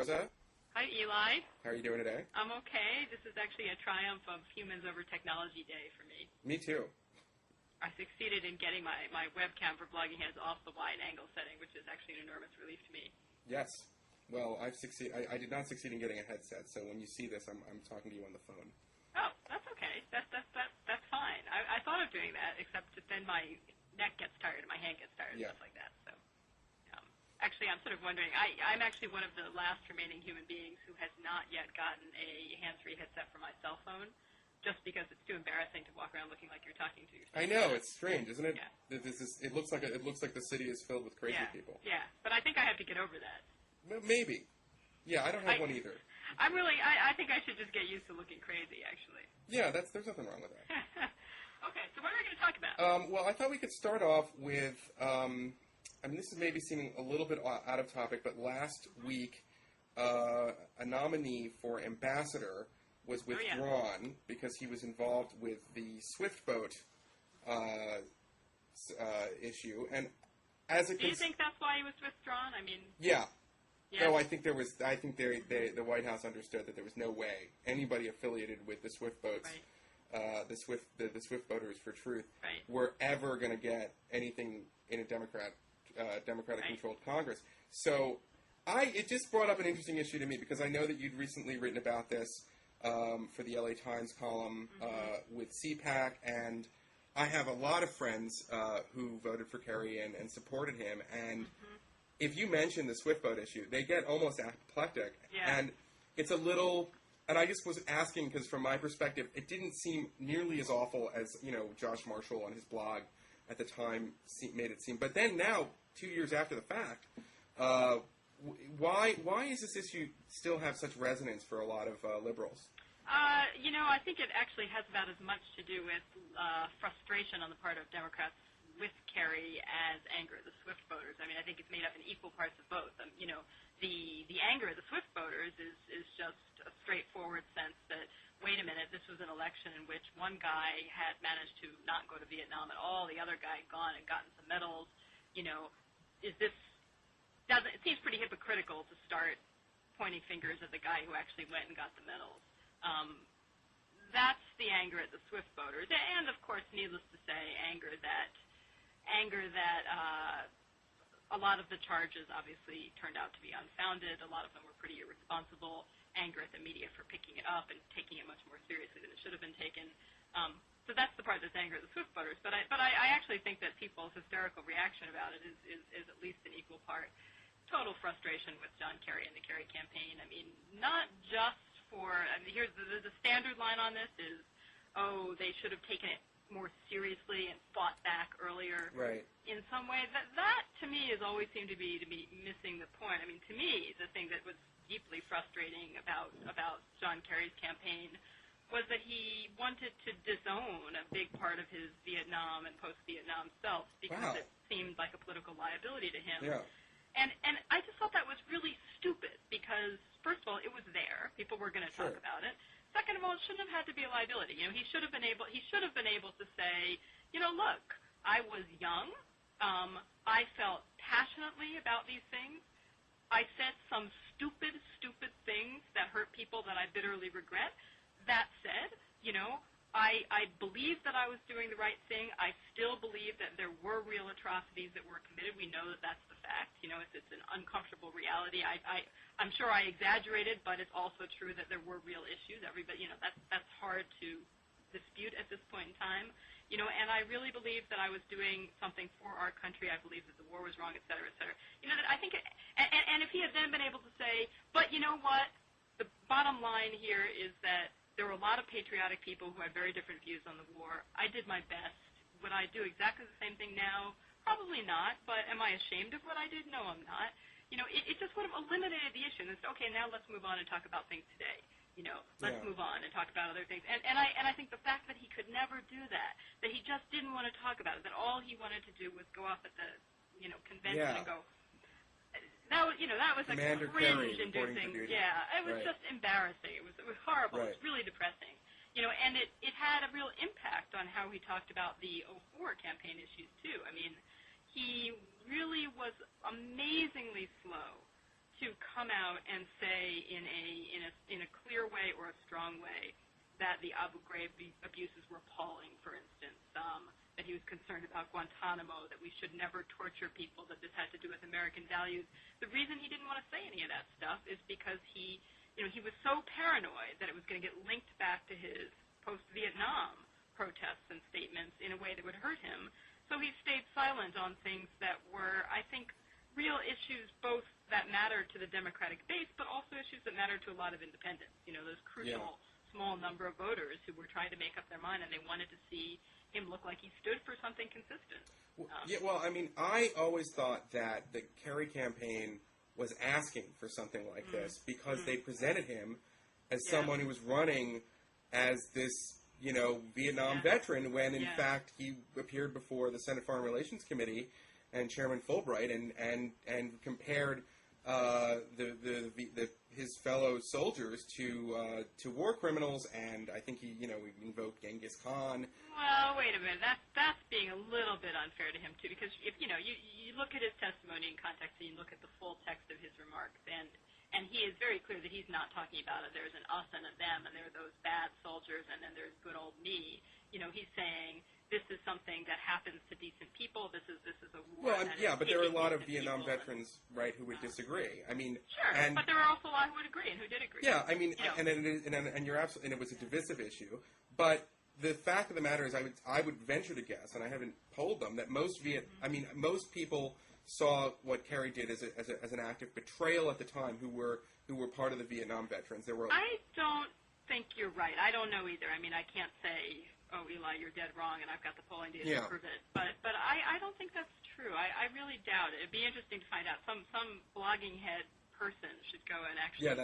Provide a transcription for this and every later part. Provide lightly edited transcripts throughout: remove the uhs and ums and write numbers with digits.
Rosa. Hi, Eli. How are you doing today? I'm okay. This is actually a triumph of humans over technology day for me. Me too. I succeeded in getting my webcam for Bloggingheads off the wide angle setting, which is actually an enormous relief to me. Yes. Well, I've succeeded. I did not succeed in getting a headset, so when you see this, I'm talking to you on the phone. Oh, that's okay. That's fine. I thought of doing that, except that then my neck gets tired and my hand gets tired and stuff like that. So, actually, I'm sort of wondering. I'm actually one of the last remaining human beings who has not yet gotten a hands-free headset for my cell phone, just because it's too embarrassing to walk around looking like you're talking to yourself. I know, it's strange, isn't it? Yeah. It looks like the city is filled with crazy people. Yeah, but I think I have to get over that. Maybe. Yeah, I don't have one either. I think I should just get used to looking crazy, actually. Yeah, there's nothing wrong with that. Okay, so what are we going to talk about? Well, I thought we could start off with, this is maybe seeming a little bit out of topic, but last week, a nominee for ambassador was withdrawn because he was involved with the Swiftboat issue, and as a do you think that's why he was withdrawn? I mean, yeah. Yeah. No, I think the White House understood that there was no way anybody affiliated with the Swiftboats, the Swiftboaters for Truth, were ever going to get anything in a Democratic-controlled Congress. So, it just brought up an interesting issue to me because I know that you'd recently written about this for the LA Times column with CPAC, and I have a lot of friends who voted for Kerry and supported him, and if you mention the Swiftboat issue, they get almost apoplectic. Yeah. And it's a little... And I just was asking because from my perspective, it didn't seem nearly as awful as, Josh Marshall on his blog at the time made it seem. But then now, 2 years after the fact, why does this issue still have such resonance for a lot of liberals? I think it actually has about as much to do with frustration on the part of Democrats with Kerry as anger at the Swiftboaters. I mean, I think it's made up in equal parts of both. The anger at the Swiftboaters is just a straightforward sense that, wait a minute, this was an election in which one guy had managed to not go to Vietnam at all, the other guy had gone and gotten some medals. It seems pretty hypocritical to start pointing fingers at the guy who actually went and got the medals. That's the anger at the Swiftboaters, and of course, needless to say, anger that a lot of the charges obviously turned out to be unfounded. A lot of them were pretty irresponsible. Anger at the media for picking it up and taking it much more seriously than it should have been taken. So that's the part that's anger at the Swiftboaters. But I actually think that people's hysterical reaction about it is at least an equal part total frustration with John Kerry and the Kerry campaign. I mean, not just for... here's the standard line on this is, they should have taken it more seriously and fought back earlier. Right. In some ways, that to me has always seemed to be missing the point. I mean, to me, the thing that was deeply frustrating about John Kerry's campaign was that he wanted to disown a big part of his Vietnam and post-Vietnam self because it seemed like a political liability to him. Yeah. And I just thought that was really stupid because, first of all, it was there. People were going to talk about it. Second of all, it shouldn't have had to be a liability. He should have been able to say, look, I was young. I felt passionately about these things. I said some stupid things that hurt people that I bitterly regret. That said, I believe that I was doing the right thing. I still believe that there were real atrocities that were committed. We know that that's the fact. It's an uncomfortable reality. I'm sure I exaggerated, but it's also true that there were real issues. Everybody, that's hard to dispute at this point in time. And I really believe that I was doing something for our country. I believe that the war was wrong, et cetera, et cetera. That I think, and if he had then been able to say, but you know what, the bottom line here is that there were a lot of patriotic people who had very different views on the war. I did my best. Would I do exactly the same thing now? Probably not, but am I ashamed of what I did? No, I'm not. It just would have eliminated the issue. And it's, okay, now let's move on and talk about things today. Let's move on and talk about other things. And I think the fact that he could never do that he just didn't want to talk about it, that all he wanted to do was go off at the, convention and go, that was Commander a cringe-inducing. Yeah, it was just embarrassing. It was horrible. It was really depressing. And it had a real impact on how he talked about the 2004 campaign issues, too. I mean, he really was amazingly slow to come out and say in a clear way or a strong way that the Abu Ghraib abuses were appalling, for instance, that he was concerned about Guantanamo, that we should never torture people, that this had to do with American values. The reason he didn't want to say any of that stuff is because he was so paranoid that it was going to get linked back to his post-Vietnam protests and statements in a way that would hurt him. So he stayed silent on things that were, I think, real issues both that matter to the Democratic base, but also issues that matter to a lot of independents, those crucial small number of voters who were trying to make up their mind, and they wanted to see him look like he stood for something consistent. I always thought that the Kerry campaign was asking for something like this because they presented him as someone who was running as this, Vietnam veteran when, in fact, he appeared before the Senate Foreign Relations Committee and Chairman Fulbright and compared his fellow soldiers to war criminals, and I think he invoked Genghis Khan. Well, wait a minute. That's being a little bit unfair to him too, because if you look at his testimony in context and you look at the full text of his remarks, and he is very clear that he's not talking about it. There's an us and a them, and there are those bad soldiers, and then there's good old me. He's saying this is something that happens to decent people. This is a war. Well, but there are a lot of Vietnam veterans, right, who would disagree. I mean, sure, but there are also a lot who would agree and who did agree. Yeah, I mean, and you're absolutely, and it was a divisive issue. But the fact of the matter is, I would venture to guess, and I haven't polled them, that most people saw what Kerry did as an act of betrayal at the time, who were part of the Vietnam veterans. I don't think you're right. I don't know either. I mean, I can't say, oh, Eli, you're dead wrong, and I've got the polling data to prove it. But I don't think that's true. I really doubt it. It'd be interesting to find out. Some blogging head person should go and actually. Yeah,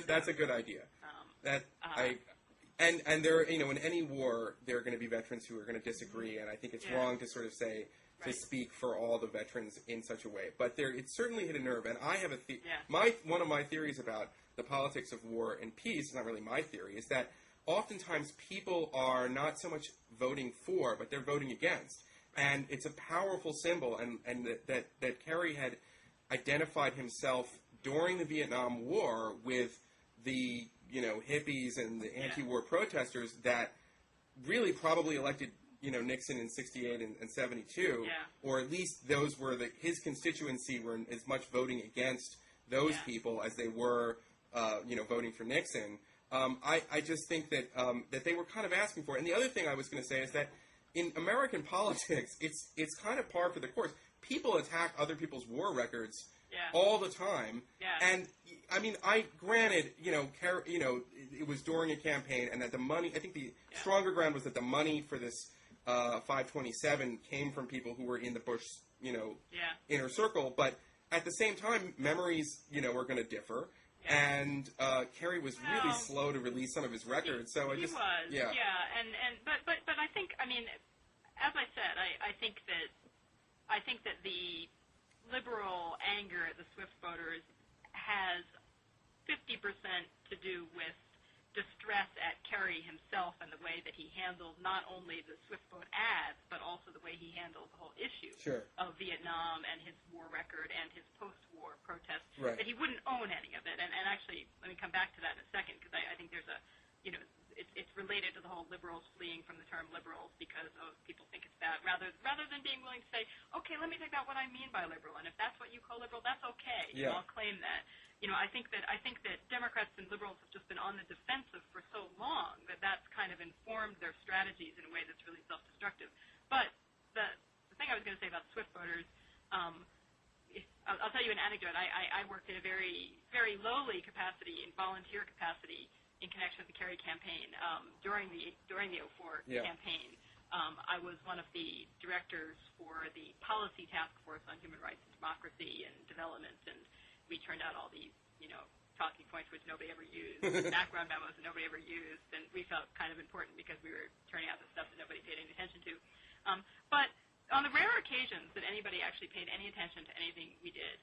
that's a good idea. And there, in any war, there are going to be veterans who are going to disagree, and I think it's wrong to sort of say. To speak for all the veterans in such a way, but it certainly hit a nerve. And I have one of my theories about the politics of war and peace. It's not really my theory. Is that oftentimes people are not so much voting for, but they're voting against, and it's a powerful symbol. And that Kerry had identified himself during the Vietnam War with the hippies and the anti-war protesters that really probably elected. Nixon in 68 and 72, or at least those were his constituency were as much voting against those people as they were, voting for Nixon. I just think that they were kind of asking for it. And the other thing I was going to say is that in American politics, it's kind of par for the course. People attack other people's war records all the time. And I mean, granted, it was during a campaign, and that the money. I think the stronger ground was that the money for this. 527 came from people who were in the Bush, inner circle. But at the same time, memories, were going to differ. And Kerry was really slow to release some of his records. So he was. But I think, I mean, as I said, I think that the liberal anger at the Swiftboaters has 50% to do with distress at Kerry himself and the way that he handled not only the Swiftboat ads, but also the way he handled the whole issue of Vietnam and his war record and his post-war protests, that he wouldn't own any of it. And actually, let me come back to that in a second, because I think there's it's related to the whole liberals fleeing from the term liberals because people think it's bad, rather than being willing to say, okay, let me think about what I mean by liberal, and if that's what you call liberal, that's okay. I'll claim that. I think that Democrats and liberals have just been on the defensive for so long that that's kind of informed their strategies in a way that's really self-destructive. But the thing I was going to say about Swiftboaters, I'll tell you an anecdote. I worked in a very, very lowly capacity, in volunteer capacity, in connection with the Kerry campaign during the 2004 campaign. I was one of the directors for the policy task force on human rights and democracy and development, and we turned out all these, talking points which nobody ever used, background memos that nobody ever used, and we felt kind of important because we were turning out the stuff that nobody paid any attention to. But on the rare occasions that anybody actually paid any attention to anything we did,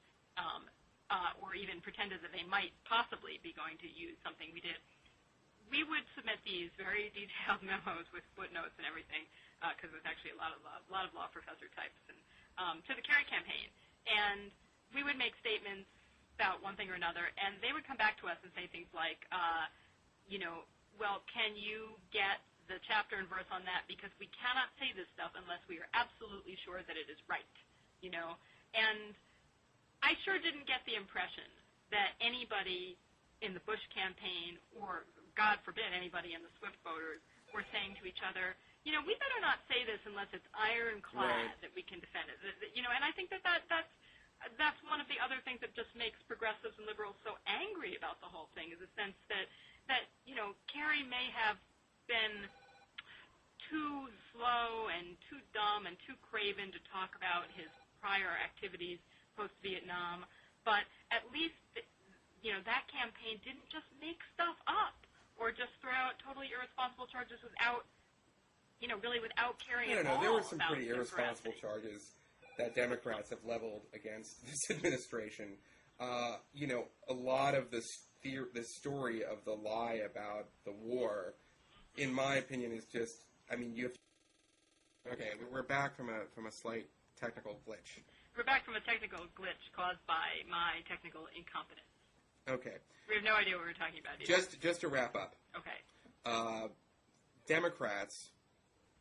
or even pretended that they might possibly be going to use something we did, we would submit these very detailed memos with footnotes and everything, because it was actually a lot of law professor types, and to the Kerry campaign. And we would make statements about one thing or another, and they would come back to us and say things like, well, can you get the chapter and verse on that, because we cannot say this stuff unless we are absolutely sure that it is right, And I sure didn't get the impression that anybody in the Bush campaign, or God forbid anybody in the Swiftboaters, were saying to each other, we better not say this unless it's ironclad that we can defend it. And I think that's one of the other things that just makes progressives and liberals so angry about the whole thing, is the sense that Kerry may have been too slow and too dumb and too craven to talk about his prior activities post-Vietnam, but at least, that campaign didn't just make stuff up or just throw out totally irresponsible charges without caring at all. There were some pretty irresponsible charges that Democrats have leveled against this administration. A lot of the story of the lie about the war, in my opinion, is just, okay, we're back from a slight technical glitch. We're back from a technical glitch caused by my technical incompetence. Okay. We have no idea what we're talking about either. Just to wrap up. Okay. Democrats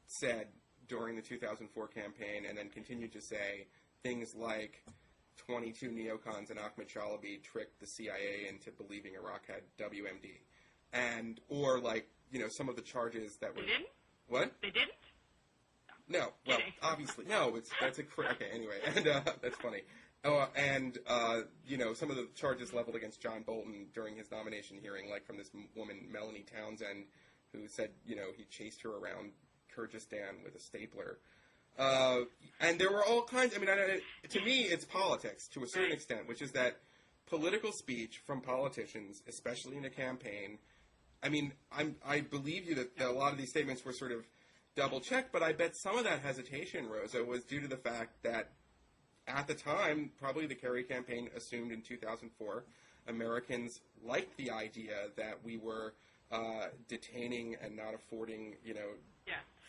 said during the 2004 campaign, and then continued to say, things like 22 neocons and Ahmed Chalabi tricked the CIA into believing Iraq had WMD. Or some of the charges that were... They didn't? What? They didn't? No. Well, obviously. No, okay, anyway. And that's funny. Some of the charges leveled against John Bolton during his nomination hearing, like from this woman, Melanie Townsend, who said, he chased her around Kyrgyzstan with a stapler. And there were all kinds, to me, it's politics to a certain extent, which is that political speech from politicians, especially in a campaign, I believe you that a lot of these statements were sort of double-checked, but I bet some of that hesitation, Rosa, was due to the fact that at the time, probably the Kerry campaign assumed in 2004, Americans liked the idea that we were detaining and not affording,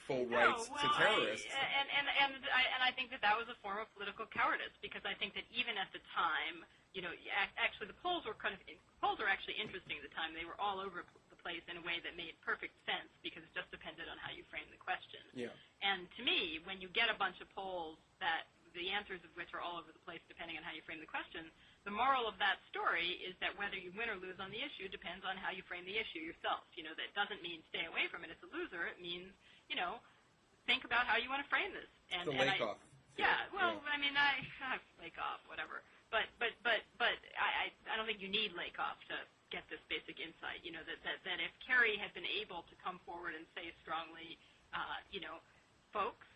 full rights to terrorists. And I think that was a form of political cowardice, because I think that even at the time, actually the polls are actually interesting at the time. They were all over the place in a way that made perfect sense, because it just depended on how you frame the question. Yeah. And to me, when you get a bunch of polls that the answers of which are all over the place depending on how you frame the question, the moral of that story is that whether you win or lose on the issue depends on how you frame the issue yourself. That doesn't mean stay away from it. It's a loser. It means, think about how you want to frame this. And the Lakoff. Yeah, well, yeah. Lakoff, whatever. But I don't think you need Lakoff to get this basic insight. That if Kerry had been able to come forward and say strongly, folks,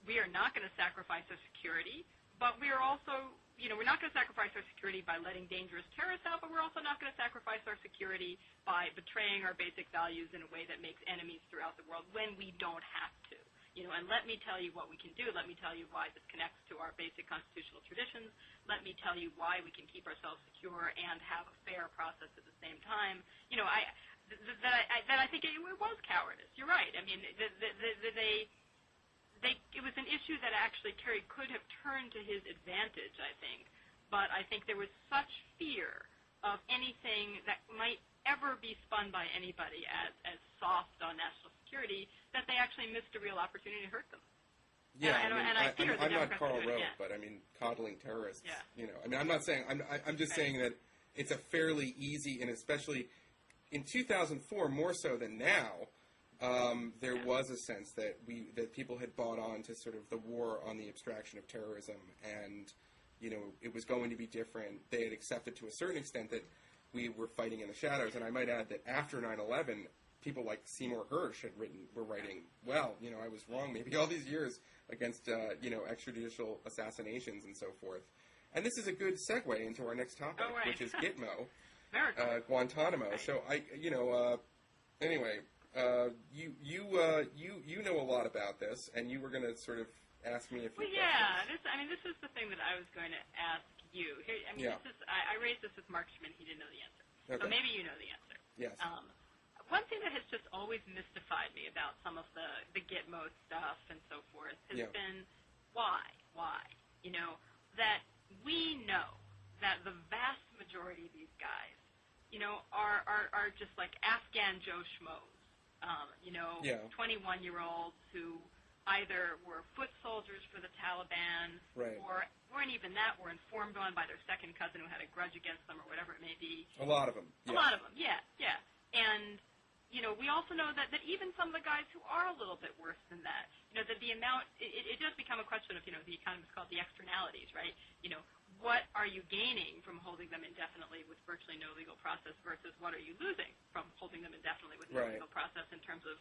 we are not going to sacrifice our security, but we are also, we're not going to sacrifice our security by letting dangerous terrorists out, but we're also not going to sacrifice our security by betraying our basic values in a way that makes enemies throughout the world when we don't have to. And let me tell you what we can do. Let me tell you why this connects to our basic constitutional traditions. Let me tell you why we can keep ourselves secure and have a fair process at the same time. I think it was cowardice. You're right. It was an issue that actually Kerry could have turned to his advantage, I think. But I think there was such fear of anything that might ever be spun by anybody as soft on national security that they actually missed a real opportunity to hurt them. Yeah, I'm not Karl Rove, but coddling terrorists. Yeah. I'm not saying. I'm just saying that it's a fairly easy, and especially in 2004, more so than now. There was a sense that people had bought on to sort of the war on the abstraction of terrorism, and it was going to be different. They had accepted to a certain extent that we were fighting in the shadows, and I might add that after 9/11, people like Seymour Hersh were writing, well, I was wrong maybe all these years against extrajudicial assassinations and so forth. And this is a good segue into our next topic, which is Gitmo, Guantanamo. Right. So anyway. You know a lot about this, and you were going to sort of ask me a few questions. This is the thing that I was going to ask you. I raised this with Mark Schmidt. He didn't know the answer. Okay. So maybe you know the answer. Yes. One thing that has just always mystified me about some of the Gitmo stuff and so forth has been why? That we know that the vast majority of these guys, are just like Afghan Joe Schmoes, 21-year-olds who either were foot soldiers for the Taliban, or weren't even that, were informed on by their second cousin who had a grudge against them or whatever it may be. A lot of them. Yeah. A lot of them, yeah. And, we also know that even some of the guys who are a little bit worse than that, that the amount, it does become a question of, the economists call it the externalities, right? What are you gaining from holding them indefinitely with virtually no legal process versus what are you losing from holding them indefinitely with no legal process in terms of,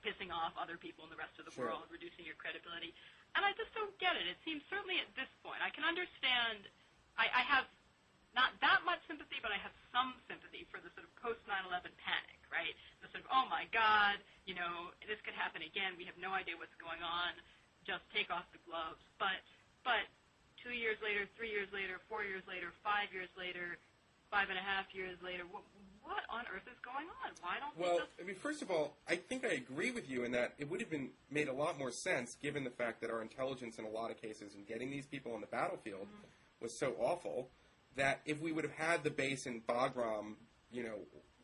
pissing off other people in the rest of the world, reducing your credibility. And I just don't get it. It seems certainly at this point, I can understand, I have not that much sympathy, but I have some sympathy for the sort of post-9/11 panic, right? The sort of, oh my God, this could happen again. We have no idea what's going on. Just take off the gloves. But 2 years later, 3 years later, 4 years later, 5 years later, 5.5 years later, what on earth is going on? Why don't we just... First of all, I think I agree with you in that it would have been made a lot more sense given the fact that our intelligence in a lot of cases in getting these people on the battlefield was so awful that if we would have had the base in Bagram,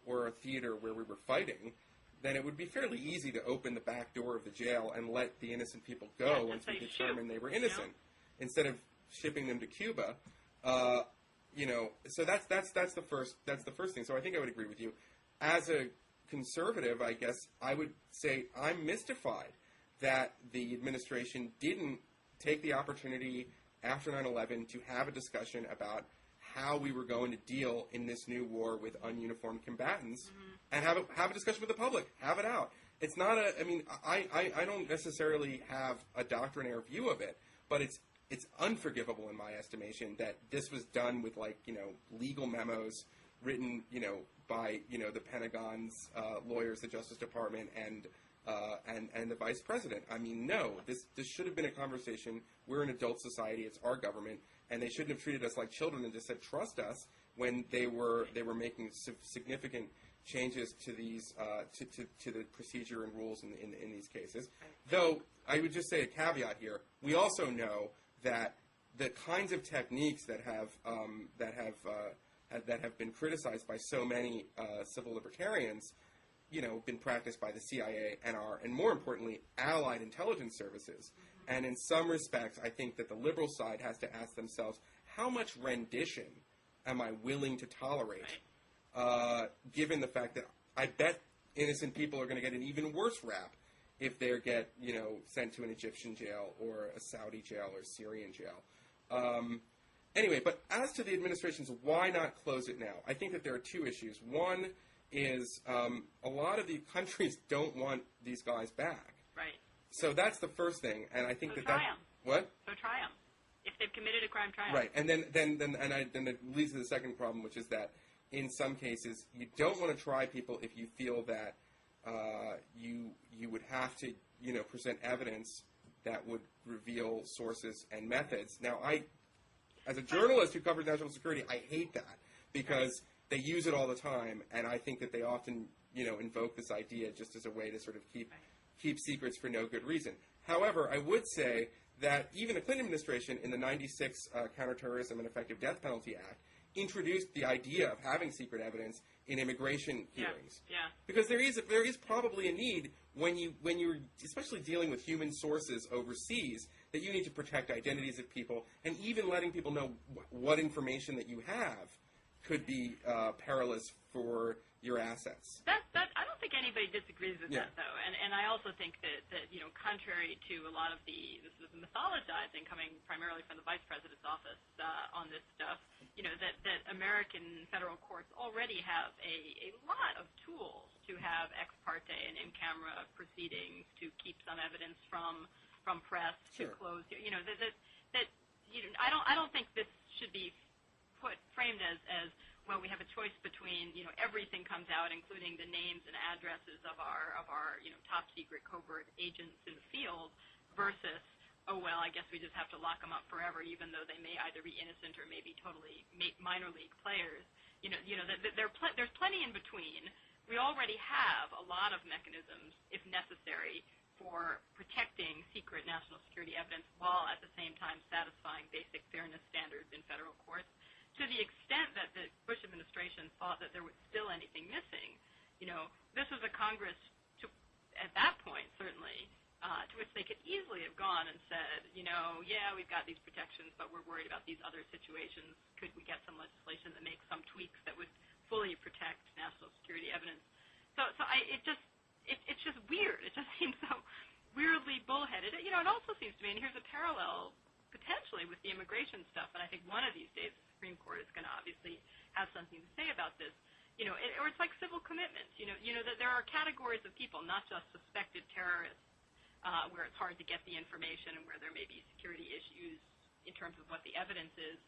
or a theater where we were fighting, then it would be fairly easy to open the back door of the jail and let the innocent people go once we determined they were innocent, instead of shipping them to Cuba. So that's the first thing. So I think I would agree with you. As a conservative, I guess I would say I'm mystified that the administration didn't take the opportunity after 9/11 to have a discussion about how we were going to deal in this new war with ununiformed combatants, and have a discussion with the public. Have it out. It's not I don't necessarily have a doctrinaire view of it, but it's unforgivable in my estimation that this was done with legal memos written by the Pentagon's lawyers, the Justice Department, and the Vice President. I mean, no, this should have been a conversation. We're an adult society. It's our government, and they shouldn't have treated us like children and just said trust us when they were making significant changes to these to the procedure and rules in these cases. Though I would just say a caveat here: we also know that the kinds of techniques that have been criticized by so many civil libertarians, been practiced by the CIA and more importantly, allied intelligence services. And in some respects, I think that the liberal side has to ask themselves, how much rendition am I willing to tolerate, given the fact that I bet innocent people are going to get an even worse rap if they get, sent to an Egyptian jail or a Saudi jail or Syrian jail. Anyway, but as to the administration's why not close it now, I think that there are two issues. One is a lot of the countries don't want these guys back. Right. So that's the first thing, and I think so that try them. What? So try them. If they've committed a crime, try them. Right, and then it leads to the second problem, which is that in some cases you don't want to try people if you feel that you would have to present evidence that would reveal sources and methods. Now, as a journalist who covers national security, I hate that because they use it all the time, and I think that they often invoke this idea just as a way to sort of keep secrets for no good reason. However, I would say that even the Clinton administration in the 96 Counterterrorism and Effective Death Penalty Act introduced the idea of having secret evidence in immigration hearings. Yeah. Because there is probably a need when you're especially dealing with human sources overseas that you need to protect identities of people, and even letting people know what information that you have could be perilous for your assets. I don't think anybody disagrees with that, though. And I also think that contrary to a lot of the sort of mythologizing coming primarily from the Vice President's office on this stuff, that American federal courts already have a lot of tools to have ex parte and in-camera proceedings to keep some evidence from press to close. I don't think this should be framed as well, we have a choice between, everything comes out, including the names and addresses of our top secret covert agents in the field, versus, oh, well, I guess we just have to lock them up forever, even though they may either be innocent or maybe totally minor league players. There's plenty in between. We already have a lot of mechanisms, if necessary, for protecting secret national security evidence while at the same time satisfying basic fairness standards in federal courts. to the extent that the Bush administration thought that there was still anything missing, this was a Congress at that point, certainly, to which they could easily have gone and said, yeah, we've got these protections, but we're worried about these other situations. Could we get some legislation that makes some tweaks that would fully protect national security evidence? It's just weird. It just seems so weirdly bullheaded. It also seems to me, and here's a parallel potentially with the immigration stuff, and I think one of these days the Supreme Court is going to obviously have something to say about this. Or it's like civil commitments. That there are categories of people, not just suspected terrorists, where it's hard to get the information and where there may be security issues in terms of what the evidence is.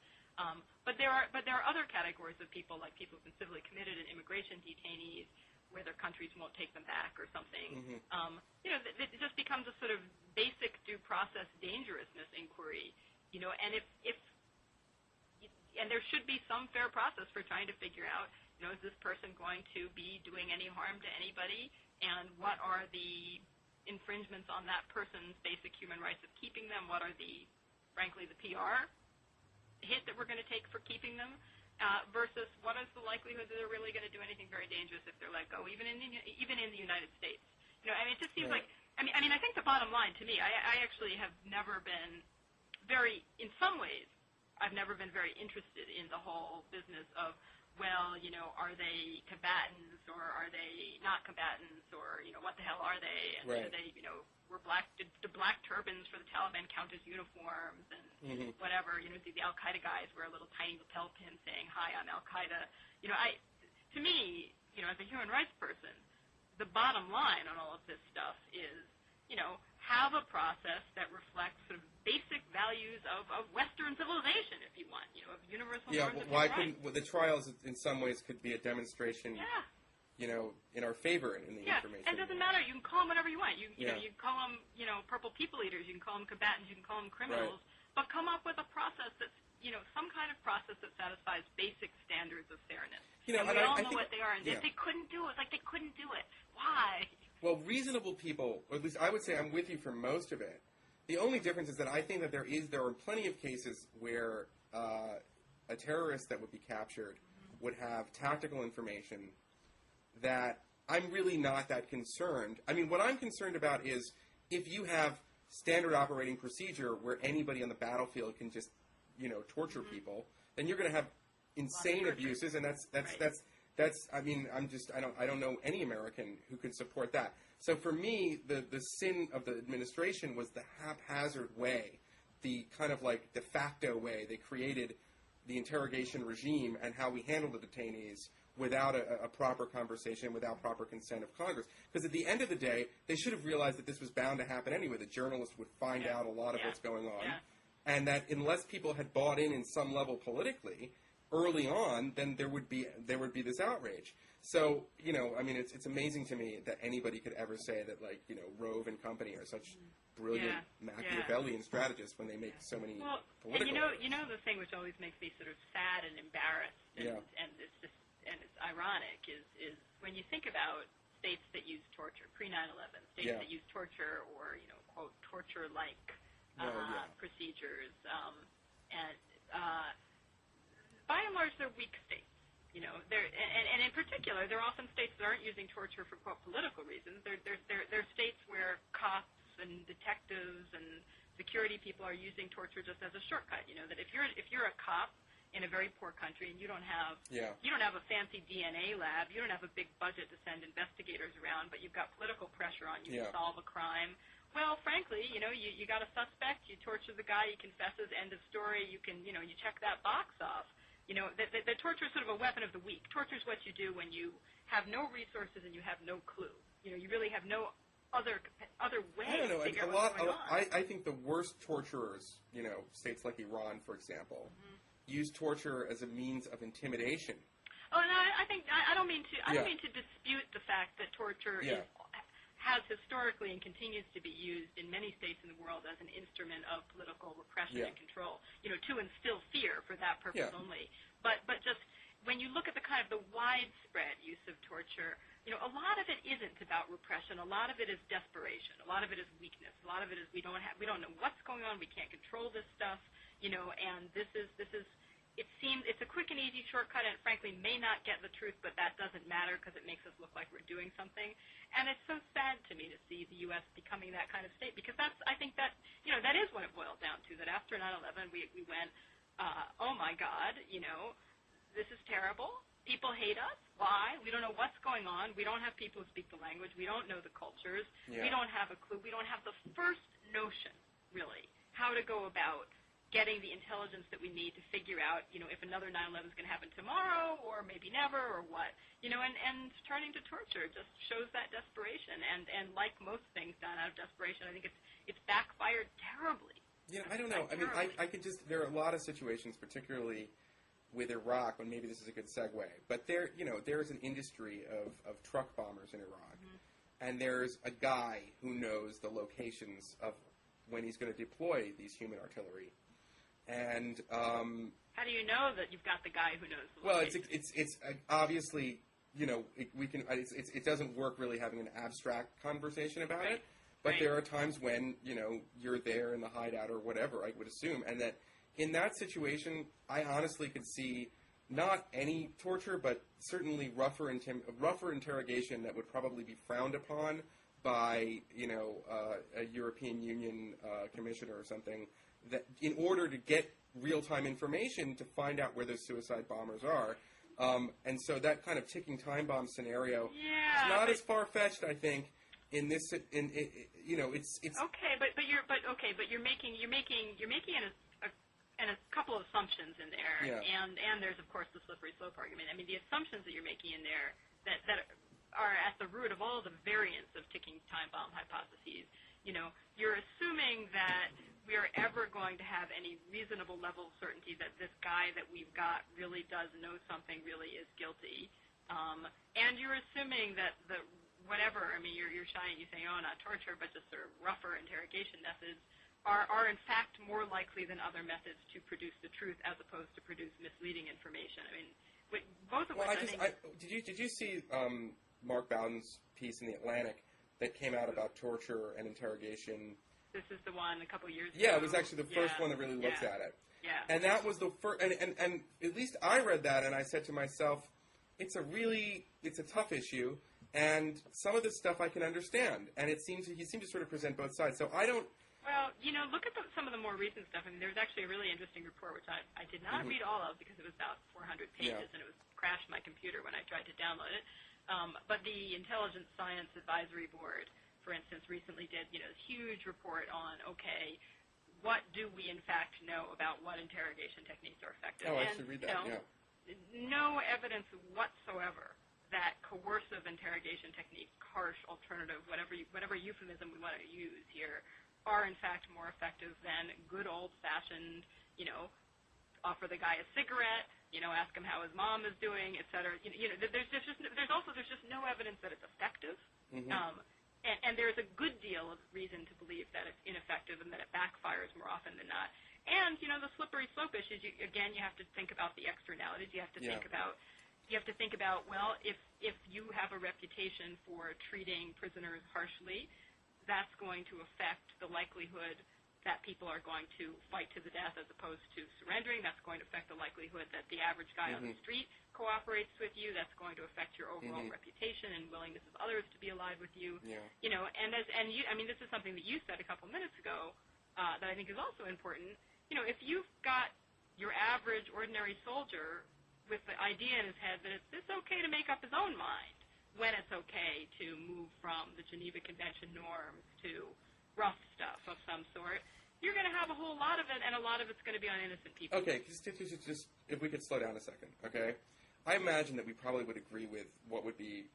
But there are other categories of people, like people who've been civilly committed and immigration detainees, where their countries won't take them back or something. It just becomes a sort of basic due process dangerousness inquiry. And there should be some fair process for trying to figure out, is this person going to be doing any harm to anybody, and what are the infringements on that person's basic human rights of keeping them? What are frankly, the PR hit that we're going to take for keeping them? Versus what is the likelihood that they're really going to do anything very dangerous if they're let go, even in the United States? It just seems like, I think the bottom line to me, I actually have never been in some ways, I've never been very interested in the whole business of, are they combatants or are they not combatants, or, what the hell are they? And do they, do black turbans for the Taliban count as uniforms and whatever? The Al-Qaeda guys wear a little tiny lapel pin saying, "Hi, I'm Al-Qaeda." To me, as a human rights person, the bottom line on all of this stuff is, have a process that reflects sort of basic values of Western civilization, if you want, of universal norms of why human rights. couldn't the trials in some ways could be a demonstration? In our favor in the information. And it doesn't matter. You can call them whatever you want. You can call them, purple people eaters. You can call them combatants. You can call them criminals. Right. But come up with a process that's, some kind of process that satisfies basic standards of fairness. And we all know what they are. And if they couldn't do it, they couldn't do it. Why? Well, reasonable people, or at least I would say I'm with you for most of it. The only difference is that I think that there are plenty of cases where a terrorist that would be captured would have tactical information that I'm really not that concerned. What I'm concerned about is if you have standard operating procedure where anybody on the battlefield can just, torture people, then you're going to have insane abuses, and I don't know any American who could support that. So for me, the sin of the administration was the haphazard way, the kind of like de facto way they created the interrogation regime and how we handled the detainees without a proper conversation, without proper consent of Congress. Because at the end of the day, they should have realized that this was bound to happen anyway. The journalists would find out a lot of what's going on. And that unless people had bought in some level politically early on, then there would be this outrage. So, it's amazing to me that anybody could ever say that, Rove and company are such brilliant Machiavellian strategists when they make so many political and the thing which always makes me sort of sad and embarrassed, and it's just, and it's ironic, is when you think about states that use torture, pre-9/11, states that use torture or, quote, torture-like procedures, and by and large, they're weak states. And in particular, they're often states that aren't using torture for, quote, political reasons. They're states where cops and detectives and security people are using torture just as a shortcut. That if you're a cop in a very poor country and you don't have a fancy DNA lab, you don't have a big budget to send investigators around, but you've got political pressure on you to solve a crime. Well, frankly, you got a suspect, you torture the guy, he confesses, end of story. You can, you check that box off. The torture is sort of a weapon of the weak. Torture is what you do when you have no resources and you have no clue. You really have no other way to figure out what's going on. I think the worst torturers, states like Iran, for example, use torture as a means of intimidation. Oh, no, I don't mean to dispute the fact that torture has historically and continues to be used in many states in the world as an instrument of political repression and control, to instill fear for that purpose only. But just when you look at the kind of the widespread use of torture, a lot of it isn't about repression. A lot of it is desperation. A lot of it is weakness. A lot of it is we don't know what's going on. We can't control this stuff, and this is it's a quick and easy shortcut, and frankly may not get the truth, but that doesn't matter because it makes us look like we're doing something. And it's so sad to me to see the U.S. becoming that kind of state, because I think that is what it boiled down to. That after 9/11, we went, oh my God, this is terrible. People hate us. Why? We don't know what's going on. We don't have people who speak the language. We don't know the cultures. Yeah. We don't have a clue. We don't have the first notion, really, how to go about getting the intelligence that we need to figure out, if another 9/11 is going to happen tomorrow or maybe never or what. And turning to torture just shows that desperation. And like most things done out of desperation, I think it's backfired terribly. Yeah, I don't know. I mean, I could just, there are a lot of situations, particularly with Iraq, and maybe this is a good segue, but there is an industry of truck bombers in Iraq, and there's a guy who knows the locations of when he's going to deploy these human artillery. And how do you know that you've got the guy who knows the location? Well, it's obviously, it doesn't work really having an abstract conversation about it, but there are times when, you're there in the hideout or whatever, I would assume, and that in that situation, I honestly could see not any torture, but certainly rougher interrogation that would probably be frowned upon by, a European Union commissioner or something, that in order to get real-time information to find out where those suicide bombers are. And so that kind of ticking time bomb scenario is not as far-fetched, I think. In this, it's okay, but you're making a couple of assumptions in there, and there's of course the slippery slope argument. I mean, the assumptions that you're making in there that are at the root of all the variants of ticking time bomb hypotheses. You're assuming that we are ever going to have any reasonable level of certainty that this guy that we've got really does know something, really is guilty, and you're assuming that the whatever. I mean, you're saying, oh, not torture, but just sort of rougher interrogation methods are in fact more likely than other methods to produce the truth as opposed to produce misleading information. I mean, both of which I think... Did you see Mark Bowden's piece in The Atlantic that came out about torture and interrogation? This is the one a couple years ago. Yeah, it was actually the first one that really looks at it. Yeah. And that was the first... And at least I read that and I said to myself, it's a tough issue, and some of this stuff I can understand. And he seemed to sort of present both sides. So I don't... Well, look at some of the more recent stuff. I mean, there's actually a really interesting report, which I did not read all of because it was about 400 pages, and it crashed my computer when I tried to download it. But the Intelligence Science Advisory Board, for instance, recently did, a huge report on, okay, what do we in fact know about what interrogation techniques are effective? Oh, I should read that, no evidence whatsoever that coercive interrogation techniques, harsh, alternative, whatever euphemism we want to use here, are in fact more effective than good old-fashioned, offer the guy a cigarette, ask him how his mom is doing, et cetera. There's just no evidence that it's effective, and there's a good deal of reason to believe that it's ineffective and that it backfires more often than not. And the slippery slope issues. You have to think about the externalities. You have to think about well, if you have a reputation for treating prisoners harshly, that's going to affect the likelihood that people are going to fight to the death as opposed to surrendering. That's going to affect the likelihood that the average guy on the street cooperates with you. That's going to affect your overall reputation and willingness of others to be allied with you. Yeah. This is something that you said a couple minutes ago that I think is also important. If you've got your average ordinary soldier with the idea in his head that it's okay to make up his own mind, when it's okay to move from the Geneva Convention norms to rough stuff of some sort, you're going to have a whole lot of it, and a lot of it's going to be on innocent people. Okay, just if we could slow down a second, okay? I imagine that we probably would agree with what would be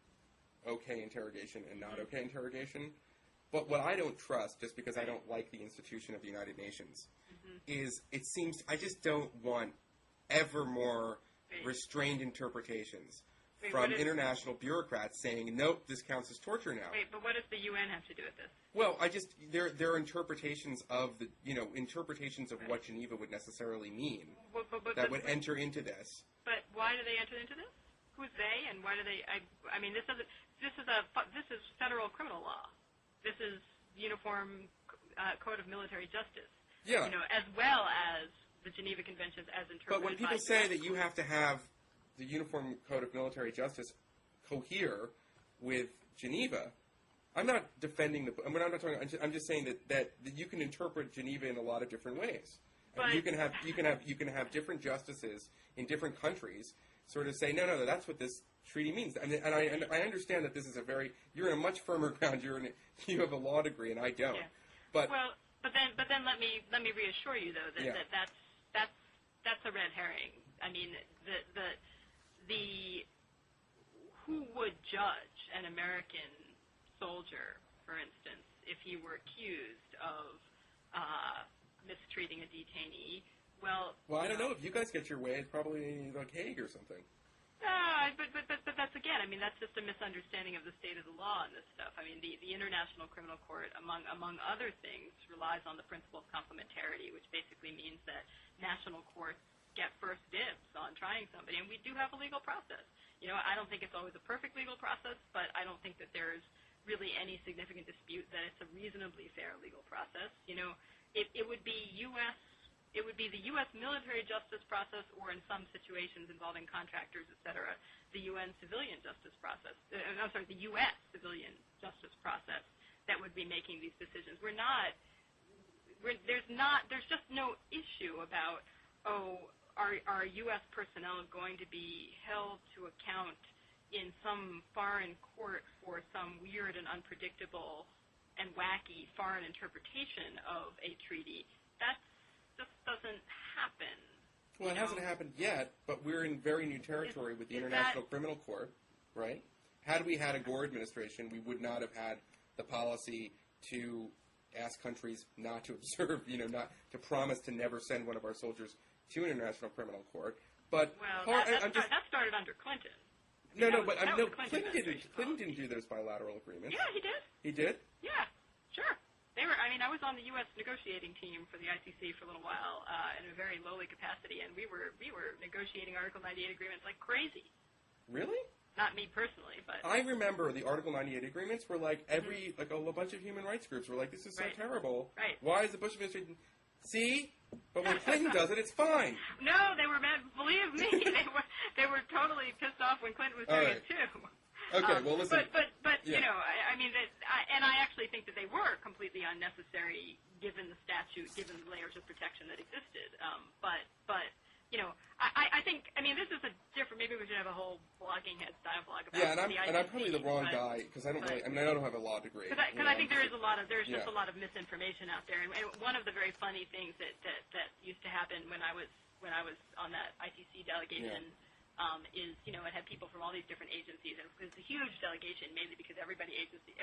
okay interrogation and not okay interrogation, but what I don't trust, just because I don't like the institution of the United Nations, is I just don't want ever more restrained interpretations from international bureaucrats saying, nope, this counts as torture now. Wait, but what does the UN have to do with this? Well, there are interpretations of what Geneva would necessarily mean that would enter into this. But why do they enter into this? Who's they, and why do they? This is federal criminal law. This is Uniform Code of Military Justice. Yeah. As well as the Geneva Conventions as interpreted. But when people say that you have to have the Uniform Code of Military Justice cohere with Geneva, I'm not defending the. I'm not talking. I'm just saying that you can interpret Geneva in a lot of different ways. But you can have different justices in different countries sort of say no, that's what this treaty means. And I understand that this is you're in a much firmer ground. You have a law degree and I don't. Yeah. But then let me reassure you though that that's a red herring. I mean the who would judge an American soldier, for instance, if he were accused of mistreating a detainee? Well, I don't know. If you guys get your way, it's probably like Hague or something. But that's again. I mean, that's just a misunderstanding of the state of the law and this stuff. I mean, the International Criminal Court, among other things, relies on the principle of complementarity, which basically means that national courts get first dibs on trying somebody, and we do have a legal process. I don't think it's always a perfect legal process, but I don't think that there's really any significant dispute that it's a reasonably fair legal process. It would be the U.S. military justice process, or in some situations involving contractors, et cetera, the UN civilian justice process. The U.S. civilian justice process that would be making these decisions. There's just no issue about, are U.S. personnel going to be held to account in some foreign court for some weird and unpredictable and wacky foreign interpretation of a treaty? That just doesn't happen. Well, it hasn't happened yet, but we're in very new territory with the International Criminal Court, right? Had we had a Gore administration, we would not have had the policy to ask countries not to observe, not to promise to never send one of our soldiers to an International Criminal Court. But that started under Clinton. Clinton didn't do those bilateral agreements. Yeah, he did. He did? Yeah, sure. I was on the U.S. negotiating team for the ICC for a little while in a very lowly capacity, and we were negotiating Article 98 agreements like crazy. Really? Not me personally, but I remember the Article 98 agreements were like a bunch of human rights groups were like, this is so terrible. Right. Why is the Bush administration? See? But when Clinton does it, it's fine. No, they were mad. Believe me, they were totally pissed off when Clinton was doing it too. Okay, well listen. But and I actually think that they were completely unnecessary given the statute, given the layers of protection that existed. I think this is a different. Maybe we should have a whole Bloggingheads dialogue about. Yeah, and I'm probably the wrong guy because I don't really. I don't have a law degree. Because I think there's just a lot of misinformation out there, and one of the very funny things that used to happen when I was on that ITC delegation. Is it had people from all these different agencies, and it was a huge delegation, mainly because every agency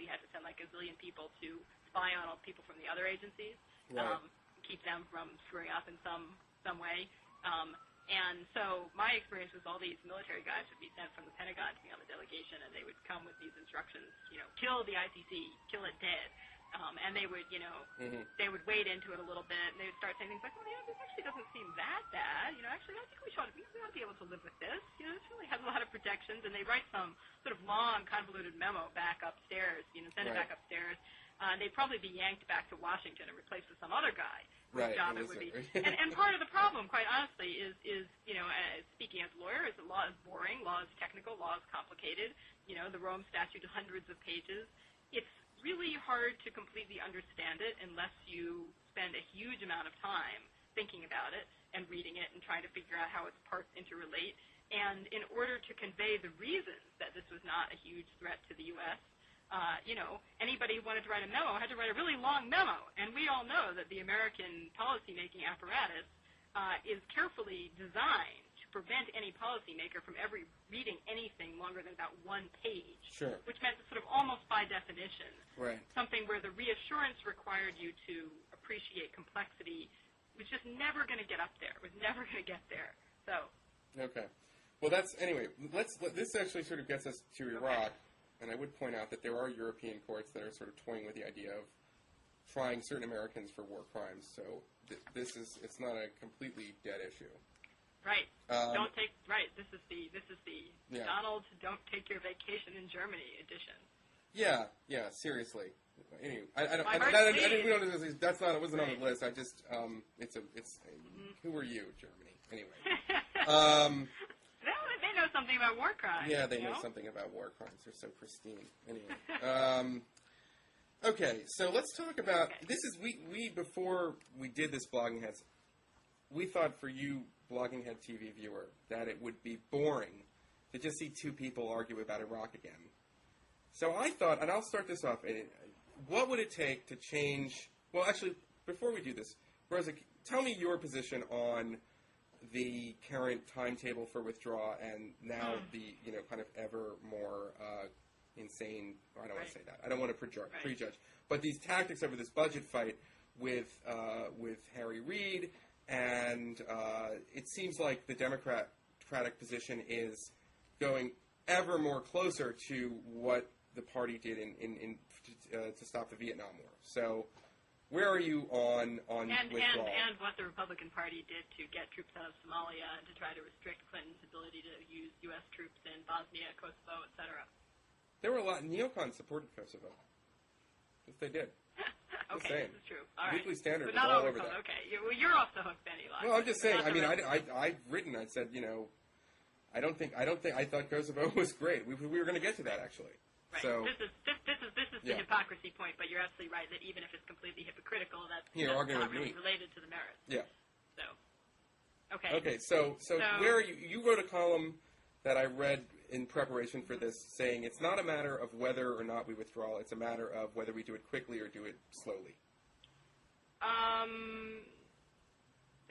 had to send like a zillion people to spy on all people from the other agencies, keep them from screwing up in some way. And so my experience was all these military guys would be sent from the Pentagon to be on the delegation, and they would come with these instructions, kill the ICC, kill it dead. And they would, they would wade into it a little bit, and they would start saying things like, this actually doesn't seem that bad. Actually, I think we ought to be able to live with this. This really has a lot of protections. And they write some sort of long, convoluted memo back upstairs, send it back upstairs. They'd probably be yanked back to Washington and replaced with some other guy. Right. Job it would be. And part of the problem, quite honestly, is speaking as a lawyer, is the law is boring, law is technical, law is complicated. The Rome Statute, hundreds of pages. It's really hard to completely understand it unless you spend a huge amount of time thinking about it and reading it and trying to figure out how its parts interrelate. And in order to convey the reasons that this was not a huge threat to the U.S., anybody who wanted to write a memo had to write a really long memo. And we all know that the American policymaking apparatus is carefully designed to prevent any policymaker from ever reading anything longer than about one page. Sure. Which meant sort of almost by definition, something where the reassurance required you to appreciate complexity was just never going to get up there. It was never going to get there. So. Okay. Well, this actually sort of gets us to Iraq, and I would point out that there are European courts that are sort of toying with the idea of trying certain Americans for war crimes. So it's not a completely dead issue. Right. This is the Donald Don't Take Your Vacation in Germany edition. Yeah. Seriously. Anyway, it wasn't on the list. I just it's Who are you, Germany? Anyway. They know something about war crimes. Yeah, they know something about war crimes. They're so pristine. Anyway. Okay, so let's talk about... Okay. This is... We before we did this Bloggingheads, we thought for you, Blogginghead TV viewer, that it would be boring to just see two people argue about Iraq again. So I thought, and I'll start this off, what would it take to change... Well, actually, before we do this, Rosa, tell me your position on the current timetable for withdrawal and now the, kind of ever more insane... I don't want to say that. I don't want to prejudge. But these tactics over this budget fight with Harry Reid, and it seems like the Democratic position is going ever more closer to what the party did to stop the Vietnam War. So, where are you on withdrawal? And what the Republican Party did to get troops out of Somalia and to try to restrict Clinton's ability to use U.S. troops in Bosnia, Kosovo, etc. There were a lot. Neocons supported Kosovo. Yes, they did. Okay, this is true. All right. Weekly Standard was all over that. Okay, you're off the hook then, Eli. Well, I'm just saying. I mean, I've written. I said, I thought Kosovo was great. We were going to get to that actually. Right. So this is the hypocrisy point, but you're absolutely right that even if it's completely hypocritical, that's not really related to the merits. Yeah. So. Okay. Okay. So where are you? You wrote a column that I read in preparation for this, saying it's not a matter of whether or not we withdraw; it's a matter of whether we do it quickly or do it slowly.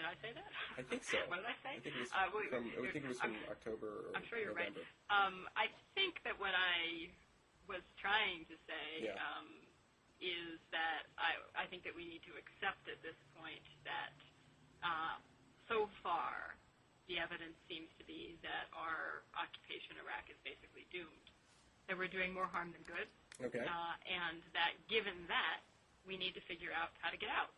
Did I say that? I think so. What did I say? I think it was from October or I'm sure you're November. Right. I think that what I was trying to say is that I think that we need to accept at this point that so far the evidence seems to be that our occupation in Iraq is basically doomed, that we're doing more harm than good, and that given that, we need to figure out how to get out.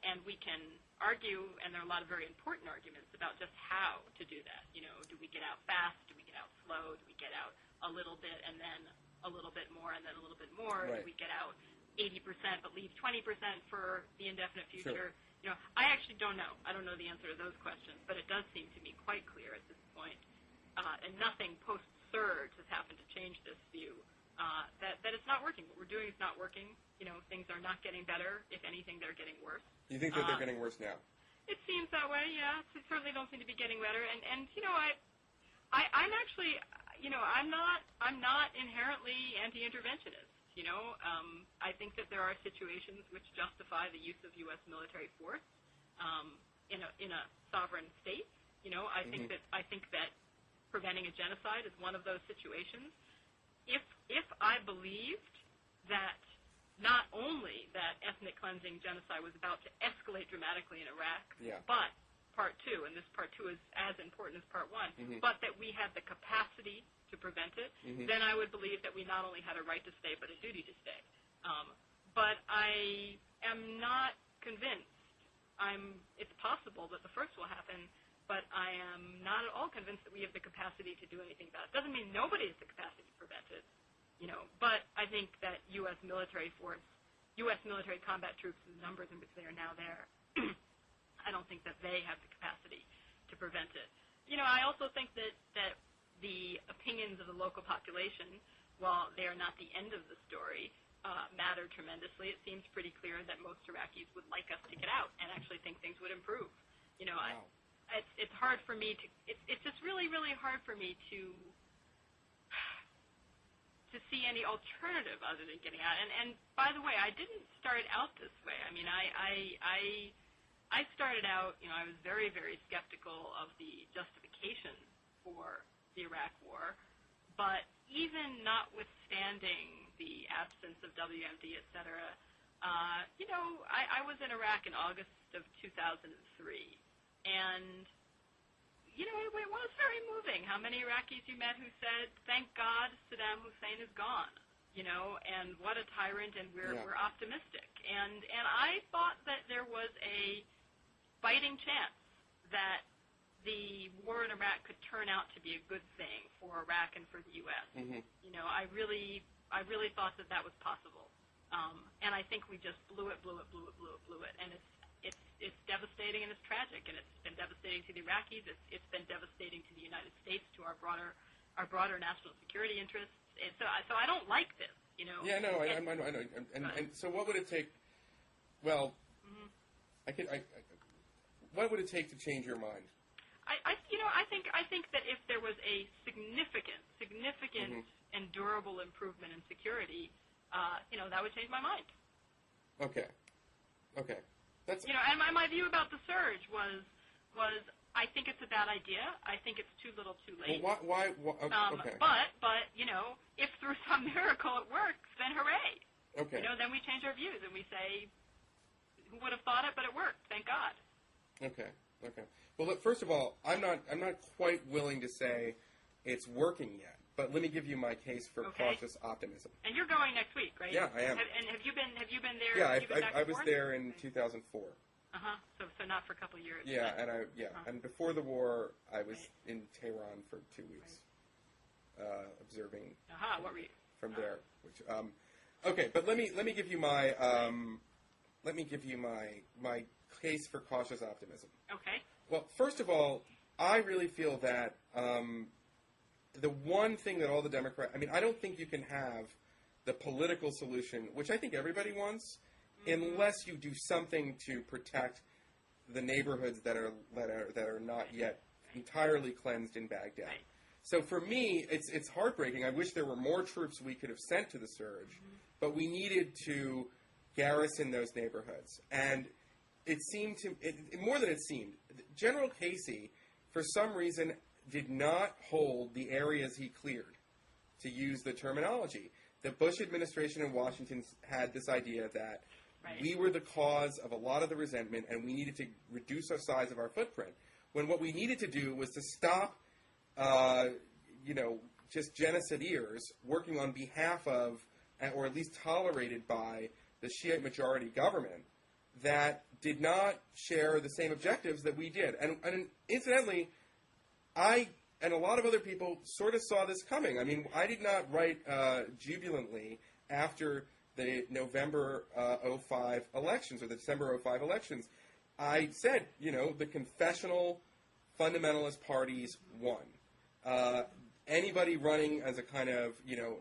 And we can argue, and there are a lot of very important arguments about just how to do that. Do we get out fast? Do we get out slow? Do we get out a little bit and then a little bit more and then a little bit more? Right. Do we get out 80% but leave 20% for the indefinite future? Sure. I actually don't know. I don't know the answer to those questions, but it does seem to me quite clear at this point, and nothing post-surge has happened to change this view, that it's not working. What we're doing is not working. Things are not getting better. If anything, they're getting worse. You think that they're getting worse now? It seems that way, yeah. They certainly don't seem to be getting better. And I'm actually, I'm not inherently anti-interventionist. I think that there are situations which justify the use of U.S. military force in a sovereign state. I think that preventing a genocide is one of those situations. If I believed that not only that ethnic cleansing genocide was about to escalate dramatically in Iraq, but part two, and this part two is as important as part one, but that we had the capacity to prevent it, then I would believe that we not only had a right to stay, but a duty to stay. But I am not convinced. It's possible that the first will happen, but I am not at all convinced that we have the capacity to do anything about it. Doesn't mean nobody has the capacity to prevent it. But I think that U.S. military force, U.S. military combat troops, the numbers in which they are now there, I don't think that they have the capacity to prevent it. I also think that the opinions of the local population, while they are not the end of the story, matter tremendously. It seems pretty clear that most Iraqis would like us to get out and actually think things would improve. Wow. It's hard for me to. It's just really, really hard for me to see any alternative other than getting out. And by the way, I didn't start out this way. I mean, I started out, I was very, very skeptical of the justification for the Iraq War, but even notwithstanding the absence of WMD, et cetera, I was in Iraq in August of 2003, and it was very moving how many Iraqis you met who said, thank God Saddam Hussein is gone, and what a tyrant, and we're optimistic. And I thought that there was a fighting chance that the war in Iraq could turn out to be a good thing for Iraq and for the U.S. I really thought that was possible. And I think we just blew it. And it's devastating and it's tragic, and it's been devastating to the Iraqis. It's been devastating to the United States, to our broader national security interests. And so I don't like this, you know. Yeah, no, I know. And so what would it take? Well, what would it take to change your mind? I think that if there was a significant and durable improvement in security, that would change my mind. Okay. That's and my view about the surge was I think it's a bad idea. I think it's too little, too late. Well, why okay. But if through some miracle it works, then hooray. Okay. Then we change our views and we say, who would have thought it? But it worked. Thank God. Okay. Well, look, first of all, I'm not quite willing to say it's working yet. But let me give you my case for cautious optimism. And you're going next week, right? Yeah, I am. And have you been there? Yeah, I was there in 2004. So not for a couple of years. Yeah, and before the war, I was in Tehran for 2 weeks, observing. What were you? From there, which okay, but let me give you my my case for cautious optimism. Okay. Well, first of all, I really feel that the one thing that all the Democrats, I don't think you can have the political solution, which I think everybody wants, unless you do something to protect the neighborhoods that are not yet entirely cleansed in Baghdad. Right. So for me, it's heartbreaking. I wish there were more troops we could have sent to the surge, but we needed to garrison those neighborhoods. And it seemed more than it seemed, General Casey, for some reason, did not hold the areas he cleared, to use the terminology. The Bush administration in Washington had this idea that we were the cause of a lot of the resentment and we needed to reduce our size of our footprint, when what we needed to do was to stop, just genocideers working on behalf of, or at least tolerated by, the Shiite majority government that did not share the same objectives that we did. And incidentally, I and a lot of other people sort of saw this coming. I did not write jubilantly after the November 05 elections or the December 05 elections. I said, the confessional fundamentalist parties won. Anybody running as a kind of,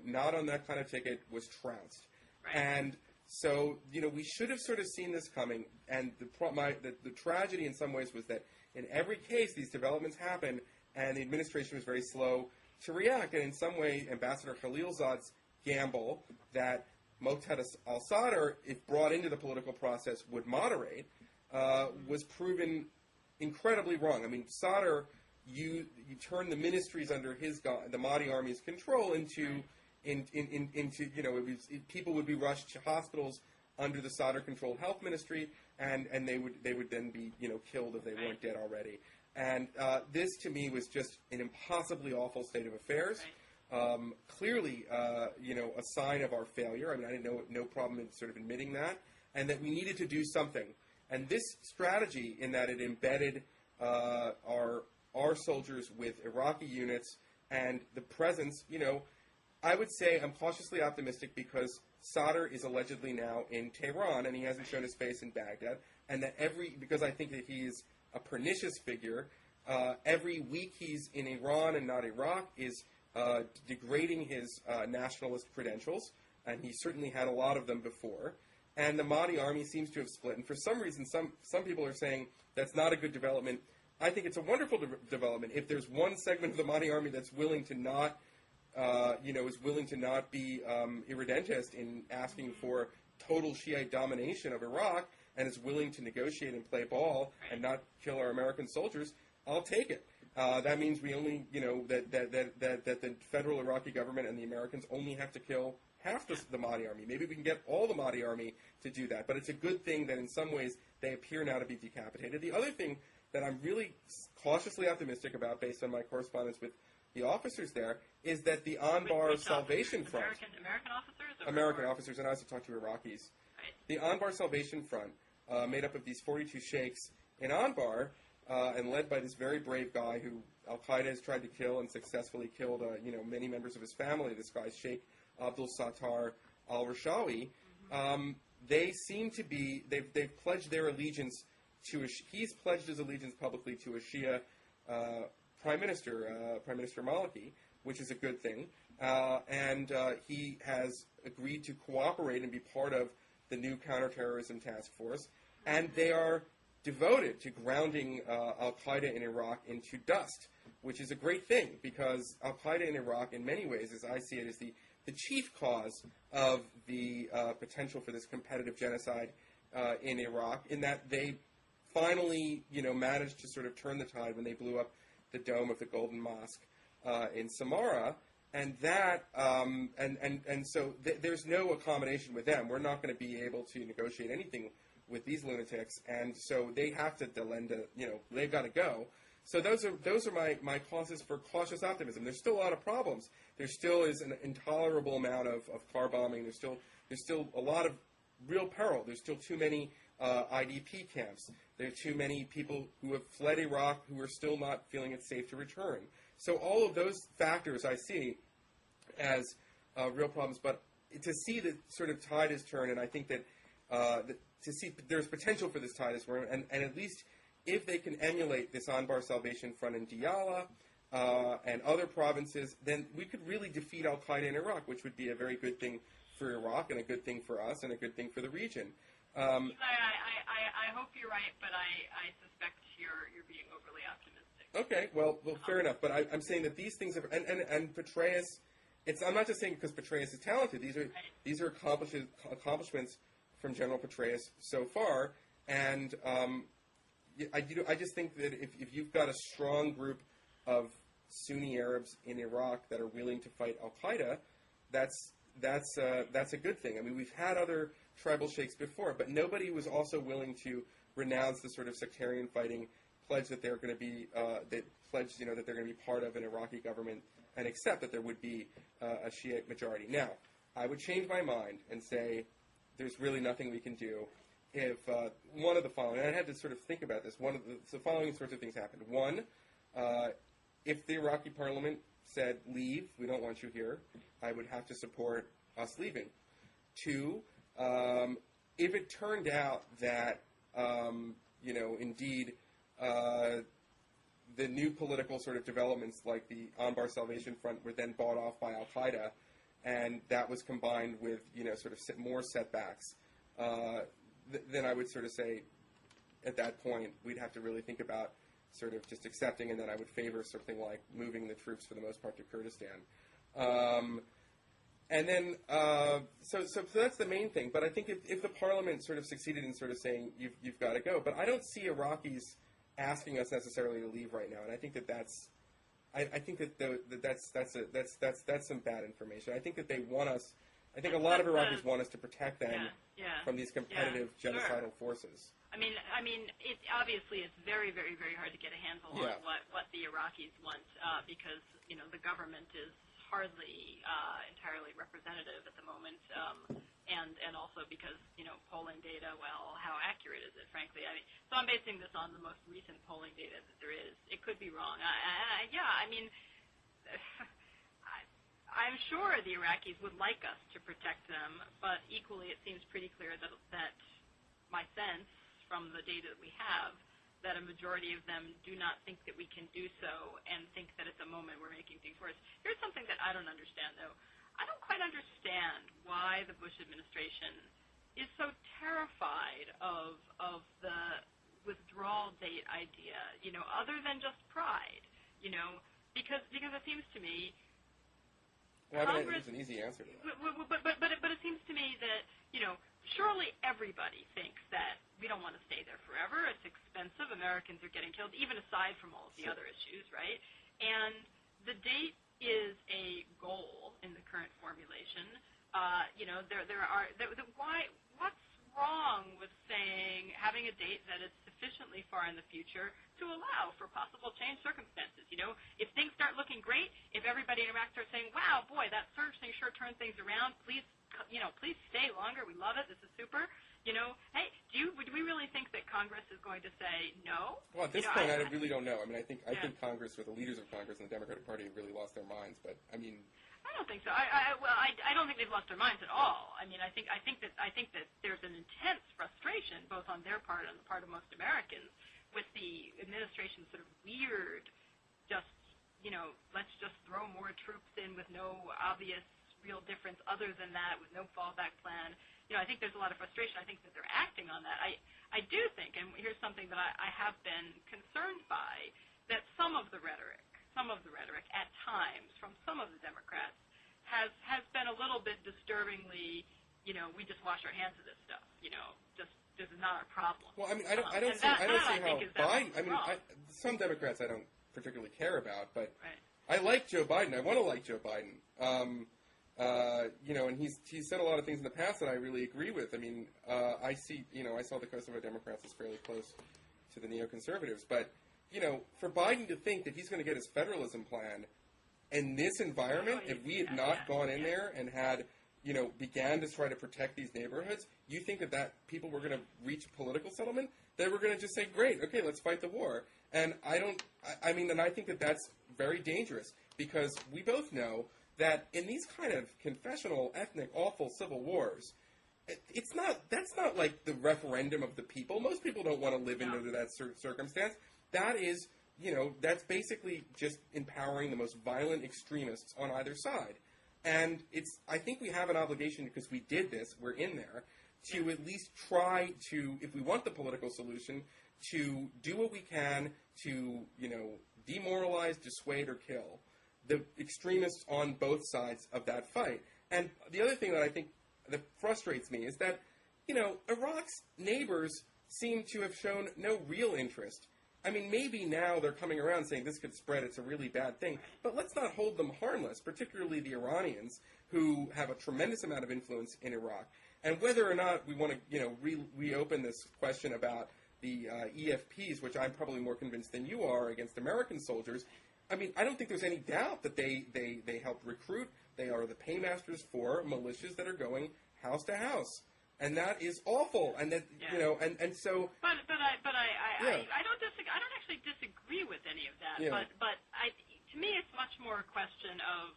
not on that kind of ticket was trounced. Right. And so, we should have sort of seen this coming. And the tragedy in some ways was that in every case these developments happened, and the administration was very slow to react. And in some way, Ambassador Khalilzad's gamble that Moqtada al-Sadr, if brought into the political process, would moderate, was proven incredibly wrong. Sadr, you turned the ministries under the Mahdi army's control into people would be rushed to hospitals under the Sadr-controlled health ministry, and they would then be killed if they weren't dead already. And this, to me, was just an impossibly awful state of affairs. Clearly, a sign of our failure. I had no problem in sort of admitting that, and that we needed to do something. And this strategy, in that it embedded our soldiers with Iraqi units and the presence, I would say I'm cautiously optimistic because Sadr is allegedly now in Tehran, and he hasn't shown his face in Baghdad, and that because I think that he's a pernicious figure, every week he's in Iran and not Iraq is degrading his nationalist credentials, and he certainly had a lot of them before. And the Mahdi army seems to have split, and for some reason, some people are saying that's not a good development. I think it's a wonderful development. If there's one segment of the Mahdi army that's willing to not, be irredentist in asking for total Shiite domination of Iraq, and is willing to negotiate and play ball and not kill our American soldiers, I'll take it. That means we only, that the federal Iraqi government and the Americans only have to kill half the Mahdi army. Maybe we can get all the Mahdi army to do that. But it's a good thing that in some ways they appear now to be decapitated. The other thing that I'm really cautiously optimistic about, based on my correspondence with the officers there, is that the Anbar Salvation Front... American officers? American officers, and I also talked to Iraqis. Right. The Anbar Salvation Front, made up of these 42 sheikhs in Anbar, and led by this very brave guy who Al-Qaeda has tried to kill and successfully killed, many members of his family. This guy, Sheikh Abdul Sattar al-Rashawi. They seem to be, they've pledged their allegiance he's pledged his allegiance publicly to a Shia Prime Minister Maliki, which is a good thing, and he has agreed to cooperate and be part of the new counterterrorism task force, and they are devoted to grounding al-Qaeda in Iraq into dust, which is a great thing because al-Qaeda in Iraq, in many ways, as I see it, is the chief cause of the potential for this competitive genocide in Iraq, in that they finally, managed to sort of turn the tide when they blew up the dome of the Golden Mosque in Samarra, and that, so there's no accommodation with them. We're not going to be able to negotiate anything with these lunatics, and so they have to they've got to go. So those are my causes for cautious optimism. There's still a lot of problems. There still is an intolerable amount of car bombing. There's still a lot of real peril. There's still too many IDP camps. There are too many people who have fled Iraq who are still not feeling it safe to return. So all of those factors I see as real problems. But to see that sort of tide has turned, and I think that to see there's potential for this tide has turned, and at least if they can emulate this Anbar Salvation Front in Diyala and other provinces, then we could really defeat al-Qaeda in Iraq, which would be a very good thing for Iraq and a good thing for us and a good thing for the region. I hope you're right, but I suspect you're being overly optimistic. Okay, well, fair enough. But I'm saying that these things have, and Petraeus, I'm not just saying because Petraeus is talented. These are accomplishments from General Petraeus so far, and I just think that if you've got a strong group of Sunni Arabs in Iraq that are willing to fight al-Qaeda, that's a good thing. I mean, we've had other tribal sheikhs before, but nobody was also willing to renounce the sort of sectarian fighting, pledge that they're going to be that they're going to be part of an Iraqi government and accept that there would be a Shiite majority. Now, I would change my mind and say there's really nothing we can do if one of the following, and I had to sort of think about this, the following sorts of things happened. One, if the Iraqi parliament said, leave, we don't want you here, I would have to support us leaving. Two, if it turned out that, indeed, the new political sort of developments like the Anbar Salvation Front were then bought off by al-Qaeda, and that was combined with, sort of more setbacks, then I would sort of say, at that point, we'd have to really think about sort of just accepting, and then I would favor something like moving the troops for the most part to Kurdistan. And then, so that's the main thing. But I think if the parliament sort of succeeded in sort of saying you've got to go, but I don't see Iraqis asking us necessarily to leave right now, and I think that's some bad information. I think that they want us. I think a lot of Iraqis want us to protect them from these competitive genocidal forces. I mean, obviously it's very, very, very hard to get a handle on what the Iraqis want because the government is hardly entirely representative at the moment, and also because polling data. Well, how accurate is it? Frankly, so I'm basing this on the most recent polling data that there is. It could be wrong. I'm sure the Iraqis would like us to protect them, but equally it seems pretty clear that my sense from the data that we have, that a majority of them do not think that we can do so and think that at the moment we're making things worse. Here's something that I don't understand, though. I don't quite understand why the Bush administration is so terrified of the withdrawal date idea, other than just pride, because it seems to me well, Congress, it's an easy answer to that. But it seems to me that, surely everybody thinks that we don't want to stay there forever. It's expensive. Americans are getting killed, even aside from all of the other issues, right? And the date is a goal in the current formulation. What's wrong with having a date that is sufficiently far in the future to allow for possible change circumstances? If things start looking great, if everybody in Iraq starts saying, wow, boy, that surge thing sure turned things around, please stay longer, we love it, this is super, hey, do we really think that Congress is going to say no? Well, at this point, I really don't know. I think Congress, or the leaders of Congress and the Democratic Party have really lost their minds, but, I don't think so. I don't think they've lost their minds at all. I mean, I think that there's an intense frustration both on their part and the part of most Americans with the administration's sort of weird, just let's just throw more troops in with no obvious real difference other than that, with no fallback plan. I think there's a lot of frustration. I think that they're acting on that. I do think, and here's something that I have been concerned by, that some of the rhetoric at times from some of the Democrats has been a little bit disturbingly, we just wash our hands of this stuff. Just this is not our problem. Well, I mean, I don't see how Biden. I mean, some Democrats I don't particularly care about, but right. I like Joe Biden. I want to like Joe Biden. And he's said a lot of things in the past that I really agree with. I mean, I saw the Kosovo Democrats as fairly close to the neoconservatives, but for Biden to think that he's going to get his federalism plan in this environment, if we had not gone in there and had, began to try to protect these neighborhoods, you think that people were going to reach political settlement? They were going to just say, great, okay, let's fight the war. And I think that that's very dangerous, because we both know that in these kind of confessional, ethnic, awful civil wars, that's not like the referendum of the people. Most people don't want to live into that circumstance. That is, that's basically just empowering the most violent extremists on either side. And I think we have an obligation, because we did this, we're in there, to at least try to, if we want the political solution, to do what we can to, demoralize, dissuade, or kill the extremists on both sides of that fight. And the other thing that I think that frustrates me is that, Iraq's neighbors seem to have shown no real interest. I mean, maybe now they're coming around saying this could spread, it's a really bad thing, but let's not hold them harmless, particularly the Iranians, who have a tremendous amount of influence in Iraq. And whether or not we want to, reopen this question about the EFPs, which I'm probably more convinced than you are, against American soldiers, I mean, I don't think there's any doubt that they helped recruit. They are the paymasters for militias that are going house to house. And that is awful, and that and so. But I don't actually disagree with any of that. Yeah. But to me, it's much more a question of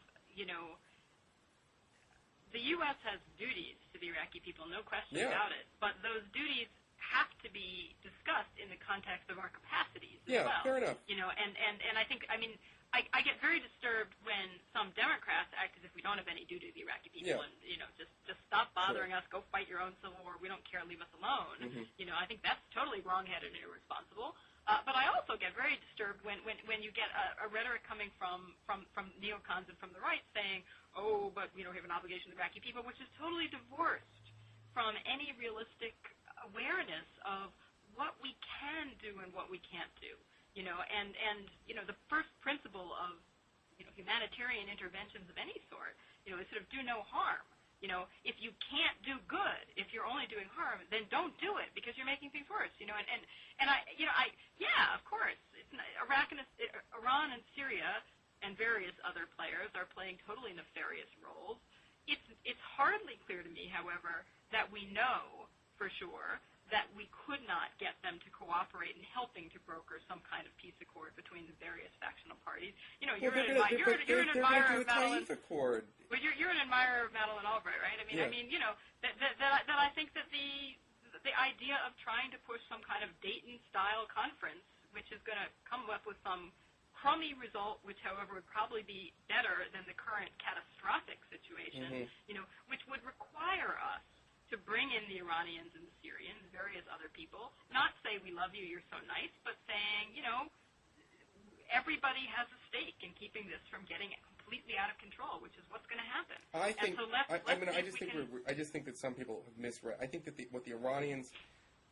the U.S. has duties to the Iraqi people, no question about it. But those duties have to be discussed in the context of our capacities as well. Yeah, fair enough. And I think I get very disturbed when some Democrats act as if we don't have any duty to the Iraqi people, and just stop bothering us, go fight your own civil war, we don't care, leave us alone. Mm-hmm. I think that's totally wrong-headed and irresponsible. But I also get very disturbed when you get a rhetoric coming from neocons and from the right saying, oh, but we have an obligation to the Iraqi people, which is totally divorced from any realistic awareness of what we can do and what we can't do. The first principle of humanitarian interventions of any sort, is sort of do no harm. If you can't do good, if you're only doing harm, then don't do it, because you're making things worse. Of course, Iran and Syria and various other players are playing totally nefarious roles. It's hardly clear to me, however, that we know for sure that we could not get them to cooperate in helping to broker some kind of peace accord between the various factional parties. You're an admirer of Madeleine. But you're an admirer of Madeleine Albright, right? I mean, that I think that the idea of trying to push some kind of Dayton-style conference, which is going to come up with some crummy result, which, however, would probably be better than the current catastrophic situation, which would require us to bring in the Iranians and the Syrians, various other people, not say we love you, you're so nice, but saying, everybody has a stake in keeping this from getting completely out of control, which is what's going to happen. I just think that some people have misread. I think that what the Iranians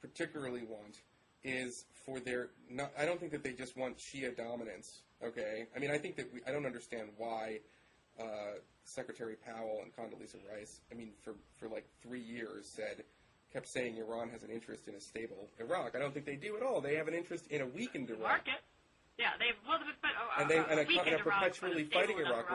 particularly want is for I don't think that they just want Shia dominance, okay? I mean, I think that I don't understand why Secretary Powell and Condoleezza Rice, for like 3 years kept saying Iran has an interest in a stable Iraq. I don't think they do at all. They have an interest in a weakened Iraq. Market. Yeah, and a perpetually fighting Iraq,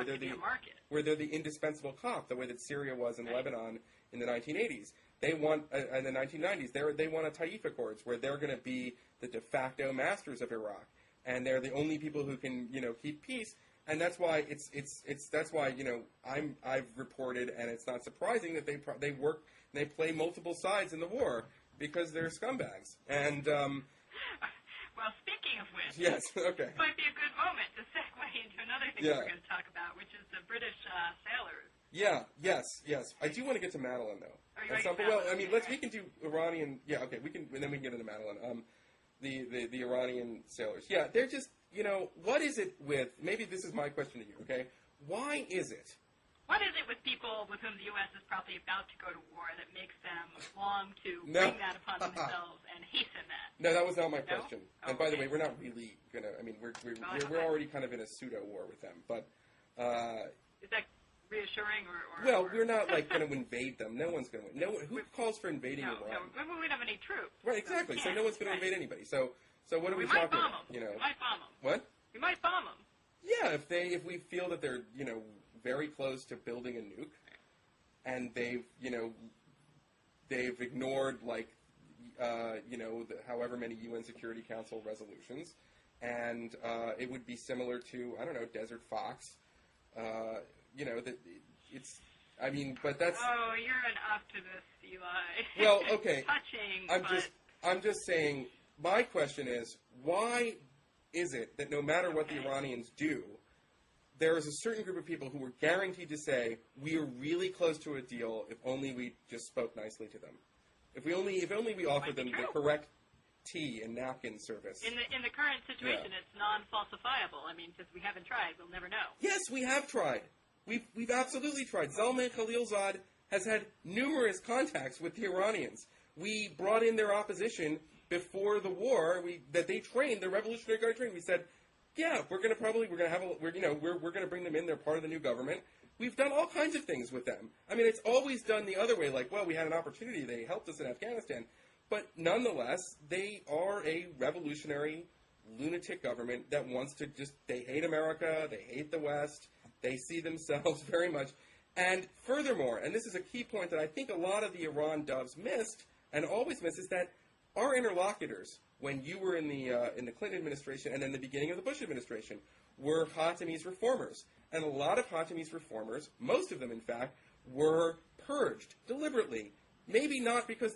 where they're the indispensable cop, the way that Syria was in Lebanon in the 1980s. They want in the 1990s. They want a Taif Accords, where they're going to be the de facto masters of Iraq, and they're the only people who can keep peace. And that's why that's why I've reported, and it's not surprising that they play multiple sides in the war because they're scumbags. And well, speaking of which, yes, okay, might be a good moment to segue into another thing we're going to talk about, which is the British sailors. Yeah, yes. I do want to get to Madeline though. We can do Iranian. Yeah, okay, we can, and then we can get into Madeline. The Iranian sailors. Yeah, they're just, what is it with? Maybe this is my question to you. Okay, why is it? What is it with people with whom the U.S. is probably about to go to war that makes them long to bring that upon themselves and hasten that? No, that was not my question. And by the way, we're not really gonna. I mean, we're already kind of in a pseudo war with them. But is that reassuring or? Well, we're not like going to invade them. No one's going to. No one. Who calls for invading Iran? No, we don't have any troops. Right, exactly. So no one's going to invade anybody. So what are we talking about? We might bomb them. What? We might bomb them. Yeah, if we feel that they're very close to building a nuke, and they've ignored however many UN Security Council resolutions, and it would be similar to Desert Fox. But that's. Oh, you're an optimist, Eli. Well, okay. Touching. I'm just saying. My question is, why is it that no matter what the Iranians do, there is a certain group of people who are guaranteed to say, we are really close to a deal if only we just spoke nicely to them. If only we offered them the correct tea and napkin service. In the current situation, it's non-falsifiable. I mean, because we haven't tried, we'll never know. Yes, we have tried. We've absolutely tried. Zalmay Khalilzad has had numerous contacts with the Iranians. We brought in their opposition before the war. That they trained, the Revolutionary Guard trained. We said, yeah, we're going to bring them in. They're part of the new government. We've done all kinds of things with them. I mean, it's always done the other way. Like, well, we had an opportunity. They helped us in Afghanistan. But nonetheless, they are a revolutionary, lunatic government that wants to they hate America, they hate the West, they see themselves very much. And furthermore, and this is a key point that I think a lot of the Iran doves missed, and always miss, is that our interlocutors, when you were in the Clinton administration and then the beginning of the Bush administration, were Khatami's reformers. And a lot of Khatami's reformers, most of them in fact, were purged deliberately. Maybe not because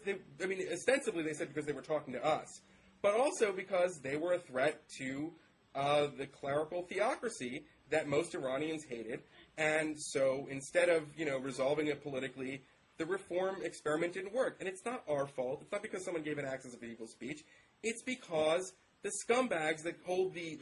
ostensibly they said because they were talking to us, but also because they were a threat to the clerical theocracy that most Iranians hated. And so instead of, resolving it politically, the reform experiment didn't work. And it's not our fault. It's not because someone gave an access of evil speech. It's because the scumbags that hold the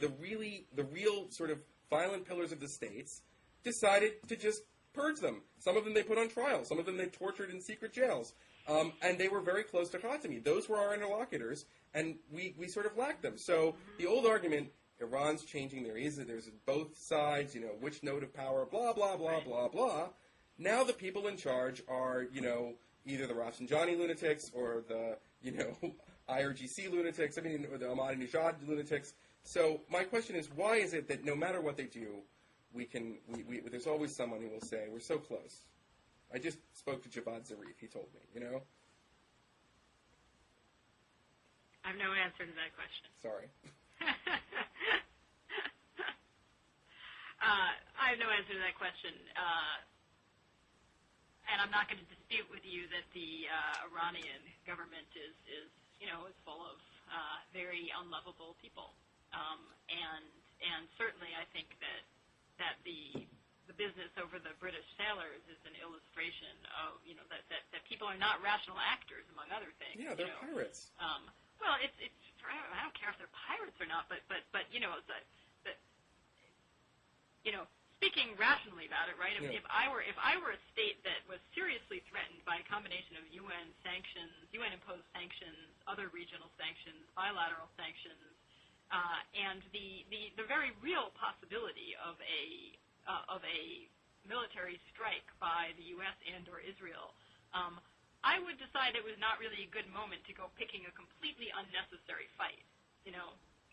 real sort of violent pillars of the states decided to just purge them. Some of them they put on trial. Some of them they tortured in secret jails. And they were very close to Khatami. Those were our interlocutors, and we sort of lacked them. So the old argument, Iran's changing, there's both sides, which node of power, blah, blah, blah, blah, blah. Now the people in charge are, either the Rafsanjani lunatics or the, IRGC lunatics, or the Ahmadinejad lunatics. So my question is, why is it that no matter what they do, there's always someone who will say, we're so close. I just spoke to Javad Zarif, he told me, I have no answer to that question. Sorry. I have no answer to that question. And I'm not going to dispute with you that the Iranian government is full of very unlovable people. And certainly I think that the business over the British sailors is an illustration of, that people are not rational actors, among other things. Yeah, they're pirates. Well, it's I don't care if they're pirates or not, but speaking rationally about it, right? If I were a state that was seriously threatened by a combination of UN sanctions, UN-imposed sanctions, other regional sanctions, bilateral sanctions, and the very real possibility of a military strike by the U.S. and/or Israel, I would decide it was not really a good moment to go picking a completely unnecessary fight.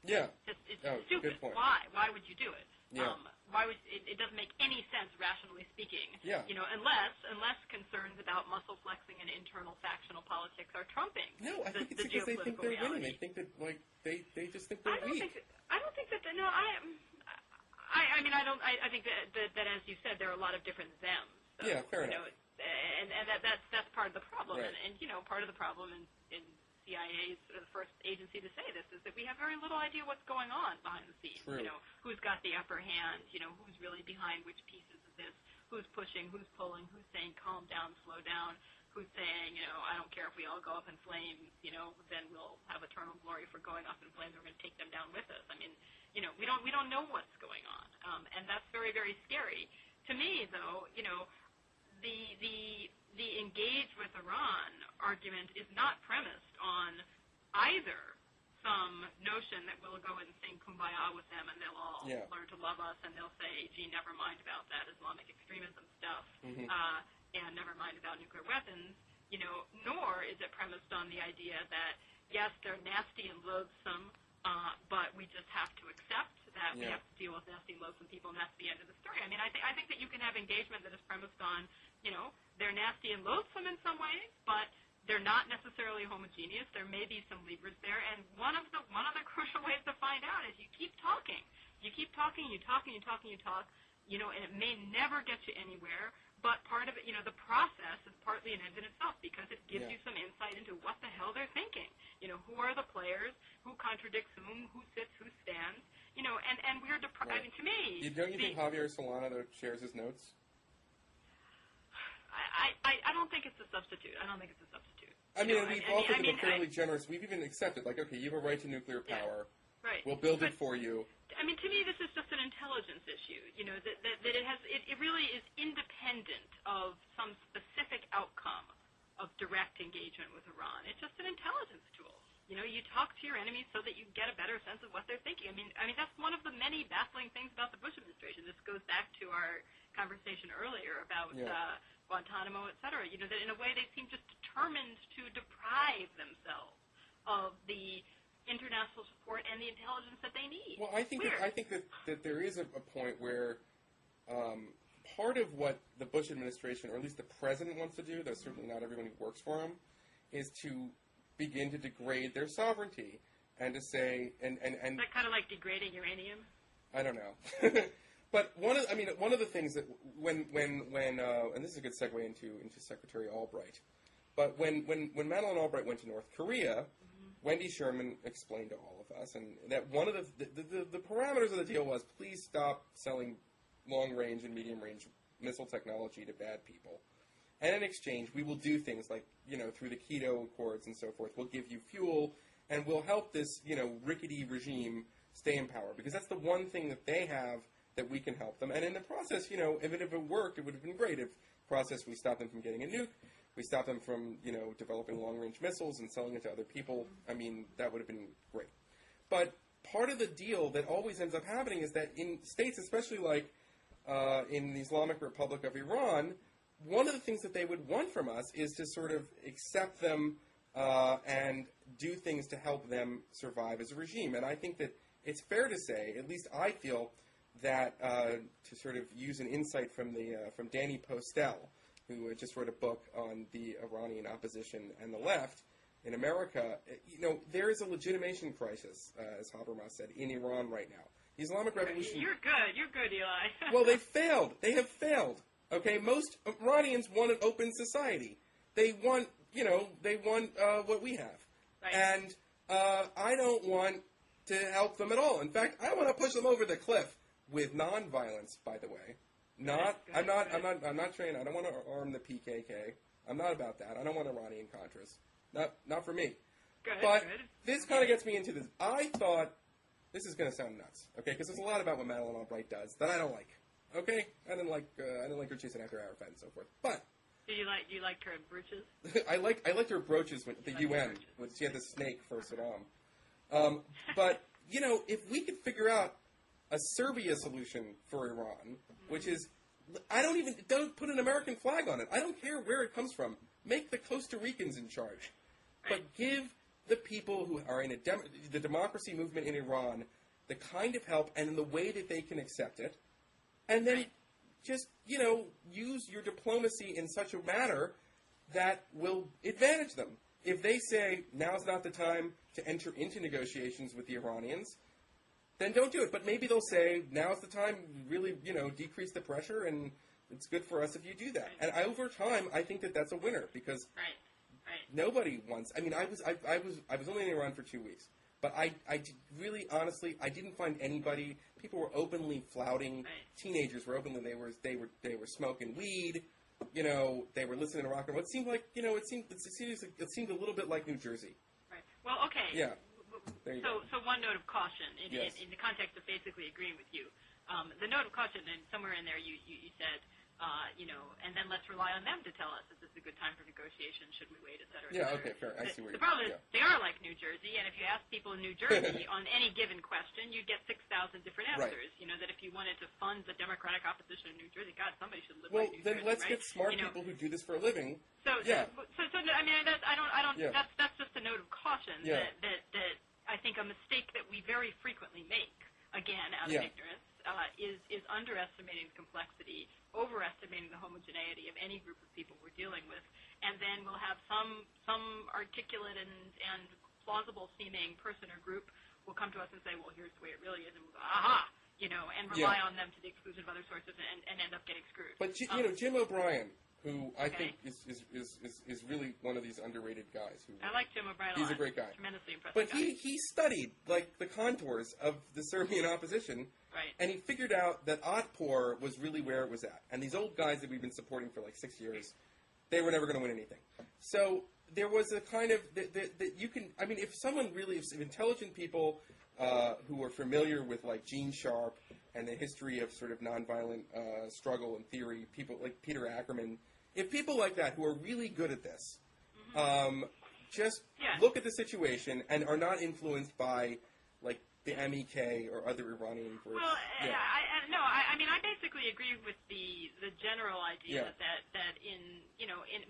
Yeah. It's stupid. Good point. Why? Why would you do it? Yeah. Why would it doesn't make any sense, rationally speaking. Yeah. Unless concerns about muscle flexing and internal factional politics are trumping. No, I think it's because they think they're winning. They think that they just think they're weak. I don't think that. No, I mean, I think that as you said, there are a lot of different thems. So, yeah, fair enough. And that's part of the problem. Right. And part of the problem in CIA's sort of the first agency to say this is that we have very little idea what's going on behind the scenes. True. Who's got the upper hand, who's really behind which pieces of this, who's pushing, who's pulling, who's saying calm down, slow down, who's saying, I don't care if we all go up in flames, then we'll have eternal glory for going up in flames. We're going to take them down with us. I mean, we don't know what's going on, and that's very, very scary. To me, though, the engage with Iran argument is not premised on either some notion that we'll go and sing Kumbaya with them and they'll all learn to love us and they'll say, gee, never mind about that Islamic extremism stuff, and never mind about nuclear weapons, nor is it premised on the idea that, yes, they're nasty and loathsome, but we just have to accept that we have to deal with nasty and loathsome people, and that's the end of the story. I mean, I think that you can have engagement that is premised on, they're nasty and loathsome in some ways, but they're not necessarily homogeneous. There may be some levers there, and one of the crucial ways to find out is you keep talking. You keep talking, you talk, and you talk, and you talk, and it may never get you anywhere, but part of it, the process is partly an end in itself because it gives you some insight into what the hell they're thinking. Who are the players, who contradicts whom, who sits, who stands, and we're I mean, to me... Don't you think Javier Solana shares his notes? I don't think it's a substitute. I mean, we've also been fairly generous. We've even accepted, okay, you have a right to nuclear power. Right. We'll build it for you. I mean, to me, this is just an intelligence issue. That it really is independent of some specific outcome of direct engagement with Iran. It's just an intelligence tool. You talk to your enemies so that you get a better sense of what they're thinking. I mean, that's one of the many baffling things about the Bush administration. This goes back to our conversation earlier about Guantanamo, et cetera. That in a way they seem just determined to deprive themselves of the international support and the intelligence that they need. Well, I think that there is a point where part of what the Bush administration, or at least the president, wants to do, though certainly not everyone who works for him, is to begin to degrade their sovereignty and to say and is that kind of like degrading uranium? I don't know. But one of the things that when and this is a good segue into Secretary Albright, but when Madeleine Albright went to North Korea, Wendy Sherman explained to all of us, and that one of the parameters of the deal was, please stop selling long-range and medium-range missile technology to bad people. And in exchange, we will do things like, through the Quito Accords and so forth, we'll give you fuel, and we'll help this, rickety regime stay in power. Because that's the one thing that they have that we can help them. And in the process, if it worked, it would have been great. If process we stopped them from getting a nuke, we stopped them from, developing long-range missiles and selling it to other people, I mean, that would have been great. But part of the deal that always ends up happening is that in states, especially like in the Islamic Republic of Iran, one of the things that they would want from us is to sort of accept them and do things to help them survive as a regime. And I think that it's fair to say, at least I feel, that to sort of use an insight from Danny Postel, who just wrote a book on the Iranian opposition and the left in America, there is a legitimation crisis, as Habermas said, in Iran right now. The Islamic Revolution... You're good, Eli. Well, they failed. They have failed. Okay, most Iranians want an open society. They want, what we have. Right. And I don't want to help them at all. In fact, I want to push them over the cliff with nonviolence, by the way. I'm not trained. I don't want to arm the PKK. I'm not about that. I don't want Iranian Contras. Not for me. But this kind of gets me into this. I thought, this is going to sound nuts, okay? Because there's a lot about what Madeleine Albright does that I don't like. Okay, I didn't like her chasing after Arafat and so forth. But you liked her brooches? I liked her brooches with the UN when she had the snake for Saddam. But if we could figure out a Serbia solution for Iran, which is, don't put an American flag on it. I don't care where it comes from. Make the Costa Ricans in charge, but give the people who are in the democracy movement in Iran the kind of help and the way that they can accept it. And then just, use your diplomacy in such a manner that will advantage them. If they say, now's not the time to enter into negotiations with the Iranians, then don't do it. But maybe they'll say, now's the time, really, decrease the pressure, and it's good for us if you do that. And over time, I think that that's a winner, because nobody wants. I mean, I was only around for 2 weeks, but I really, honestly, I didn't find anybody. People were openly flouting. Teenagers were openly they were smoking weed. They were listening to rock and roll. It seemed like it seemed a little bit like New Jersey. Right. Well, okay. Yeah. So one note of caution in the context of basically agreeing with you. The note of caution, and somewhere in there you said, and then let's rely on them to tell us if this is a good time for negotiation, should we wait, et cetera. Yeah, okay, fair. I see where the problem is they are like New Jersey, and if you ask people in New Jersey on any given question, you'd get 6,000 different answers. That if you wanted to fund the Democratic opposition in New Jersey, God, somebody should live like New Jersey. Well, then let's get smart people who do this for a living. So I mean, that's just a note of caution that I think a mistake that we very frequently make, again, out of ignorance, is underestimating the complexity, overestimating the homogeneity of any group of people we're dealing with, and then we'll have some articulate and plausible-seeming person or group will come to us and say, well, here's the way it really is, and we'll go, aha, and rely on them to the exclusion of other sources and end up getting screwed. But, Jim O'Brien, who I think is really one of these underrated guys. I like Jim O'Brien a lot. He's a great guy. Tremendously impressive But guy. he studied, the contours of the Serbian opposition, and he figured out that Otpor was really where it was at. And these old guys that we've been supporting for 6 years, they were never going to win anything. So there was a kind of, that you can, I mean, if intelligent people who are familiar with, Gene Sharp and the history of sort of nonviolent struggle and theory, people like Peter Ackerman, if people like that who are really good at this, just look at the situation and are not influenced by, the MEK or other Iranian groups. Well, I mean, I basically agree with the general idea that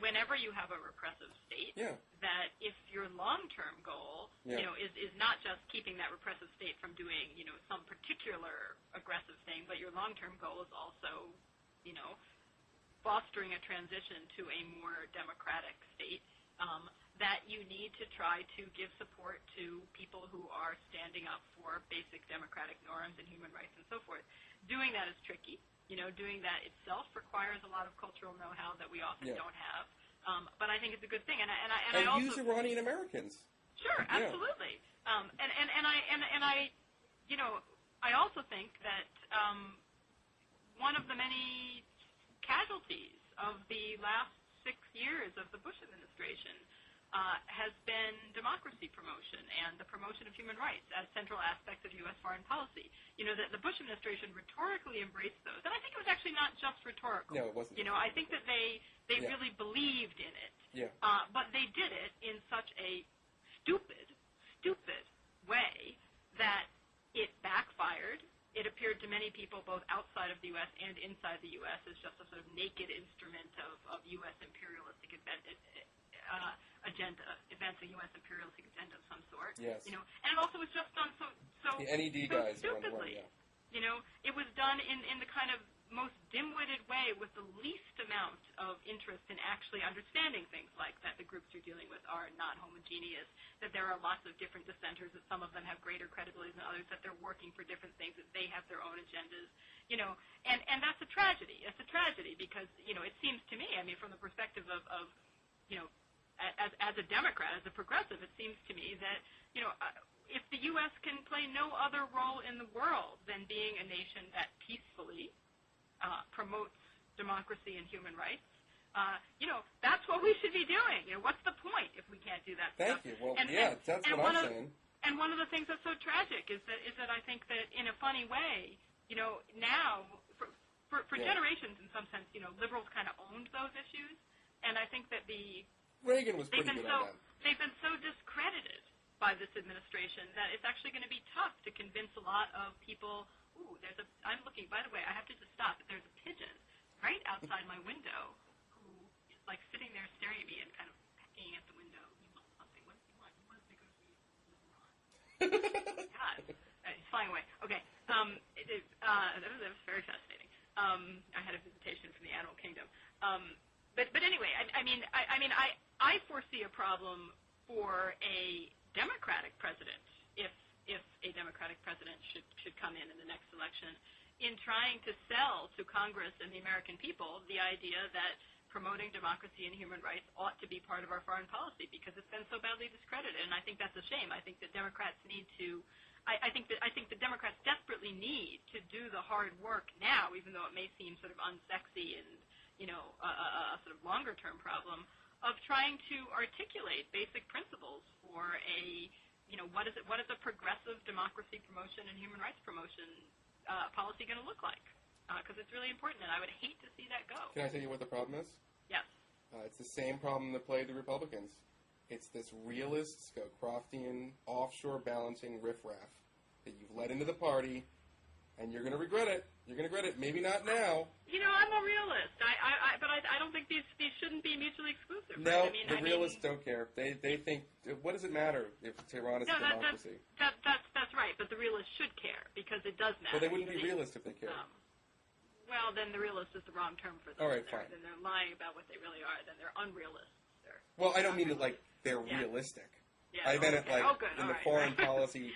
whenever you have a repressive state, that if your long-term goal, is not just keeping that repressive state from doing, some particular aggressive thing, but your long-term goal is also, fostering a transition to a more democratic state, that you need to try to give support to people who are standing up for basic democratic norms and human rights and so forth. Doing that is tricky. Doing that itself requires a lot of cultural know-how that we often don't have. But I think it's a good thing. And I also use Iranian Americans. Sure, absolutely. I also think that one of the many casualties of the last 6 years of the Bush administration has been democracy promotion and the promotion of human rights as central aspects of U.S. foreign policy. The Bush administration rhetorically embraced those. And I think it was actually not just rhetorical. No, it wasn't. I think that they really believed in it. Yeah. But they did it in such a stupid way that it backfired. It appeared to many people, both outside of the U.S. and inside the U.S., as just a sort of naked instrument of U.S. imperialistic agenda, advancing U.S. imperialistic agenda of some sort. Yes. And it also was just done so the NED guys stupidly. It was done in the kind of most dim-witted way with the least amount of interest in actually understanding things like that the groups you're dealing with are not homogeneous, that there are lots of different dissenters, that some of them have greater credibility than others, that they're working for different things, that they have their own agendas, and that's a tragedy. It's a tragedy because, it seems to me, I mean, from the perspective of as a Democrat, as a progressive, it seems to me that, if the U.S. can play no other role in the world than being a nation that peacefully promotes democracy and human rights, that's what we should be doing. What's the point if we can't do that stuff? Thank you. Well, that's and what I'm saying. And one of the things that's so tragic is that I think that in a funny way, now, for generations in some sense, liberals kind of owned those issues, and I think that Reagan was pretty good on that. They've been so discredited by this administration that it's actually going to be tough to convince a lot of people. I'm looking, by the way, I have to just stop. There's a pigeon right outside my window who is sitting there staring at me and kind of pecking at the window. You want something? What do you want? You want to go see LeBron? God, he's flying away. Okay, that was very fascinating. I had a visitation from the animal kingdom. But anyway, I foresee a problem for a Democratic president if if a Democratic president should come in the next election, in trying to sell to Congress and the American people the idea that promoting democracy and human rights ought to be part of our foreign policy because it's been so badly discredited. And I think that's a shame. I think that Democrats need to. I think the Democrats desperately need to do the hard work now, even though it may seem sort of unsexy and a sort of longer-term problem, of trying to articulate basic principles for a what is a progressive democracy promotion and human rights promotion policy going to look like? Because it's really important, and I would hate to see that go. Can I tell you what the problem is? Yes. It's the same problem that plagued the Republicans. It's this realist, Scowcroftian, offshore balancing riffraff that you've let into the party, and you're going to regret it. You're going to regret it. Maybe not now. I'm a realist. But I don't think these shouldn't be mutually exclusive. No, right? the realists don't care. They think, what does it matter if Tehran is a democracy? That's right, but the realists should care because it does matter. Well, they wouldn't be realists if they cared. Well, then the realist is the wrong term for them. All right, fine. Then they're lying about what they really are. Then they're unrealists. Well, I don't mean that, they're realistic. Yeah, I meant it, in the foreign policy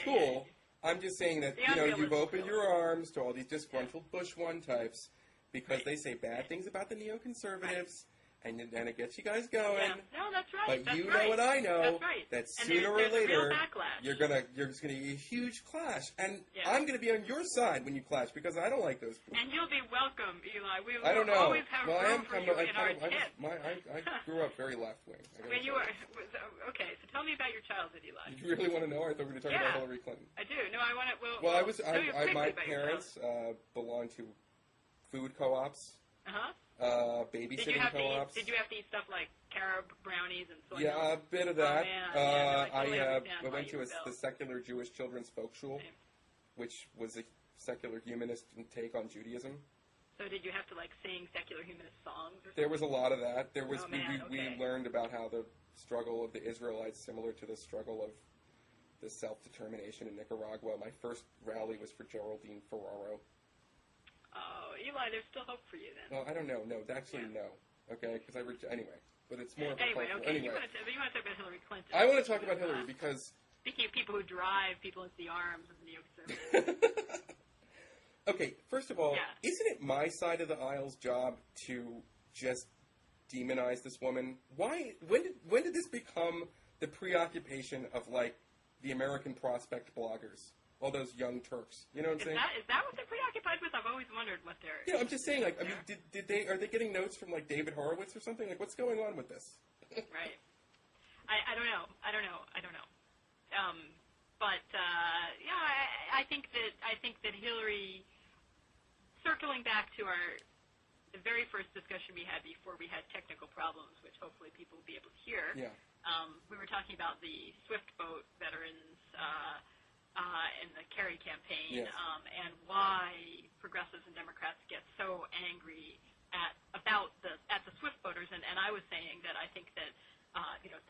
school. I'm just saying that, you've opened your arms to all these disgruntled Bush 1 types because they say bad things about the neoconservatives, and it gets you guys going. Yeah. No, that's right. But know what I know, that's right. that and sooner or later, you're just going to be a huge clash. And I'm going to be on your side when you clash because I don't like those people. And you'll be welcome, Eli. We I don't know. always have room for you in our tent. I grew up very left-wing. Okay, so tell me about your childhood, Eli. You really want to know? I thought we were going to talk about Hillary Clinton. I do. No, I want to. My parents belonged to food co-ops. Babysitting co-ops. Did you have to eat stuff like carob brownies and soy milk? Yeah, a bit of that. I went to the secular Jewish children's folk school, which was a secular humanist take on Judaism. So did you have to sing secular humanist songs? Or something? There was a lot of that. There was we okay. learned about how the struggle of the Israelites similar to the struggle of the self-determination in Nicaragua. My first rally was for Geraldine Ferraro. Oh, Eli, there's still hope for you then. Well, I don't know. No, actually, no. Okay, because anyway. But it's more of a anyway. cultural. Anyway, you want to talk about Hillary Clinton? I want to talk about Hillary because speaking of people who drive people into the arms of the neoconservatives. Okay, first of all, isn't it my side of the aisle's job to just demonize this woman? Why? When did this become the preoccupation of the American prospect bloggers? All those young Turks, you know what I'm saying? Is that what they're preoccupied with? I've always wondered what they're. Yeah, I'm just saying. Are they getting notes from David Horowitz or something? What's going on with this? Right. I don't know. I don't know. I think that Hillary. Circling back to the very first discussion we had before we had technical problems, which hopefully people will be able to hear. Yeah. We were talking about the Swiftboat veterans. In the Kerry campaign, and why progressives and Democrats get so angry at the Swiftboaters, and I was saying that I think that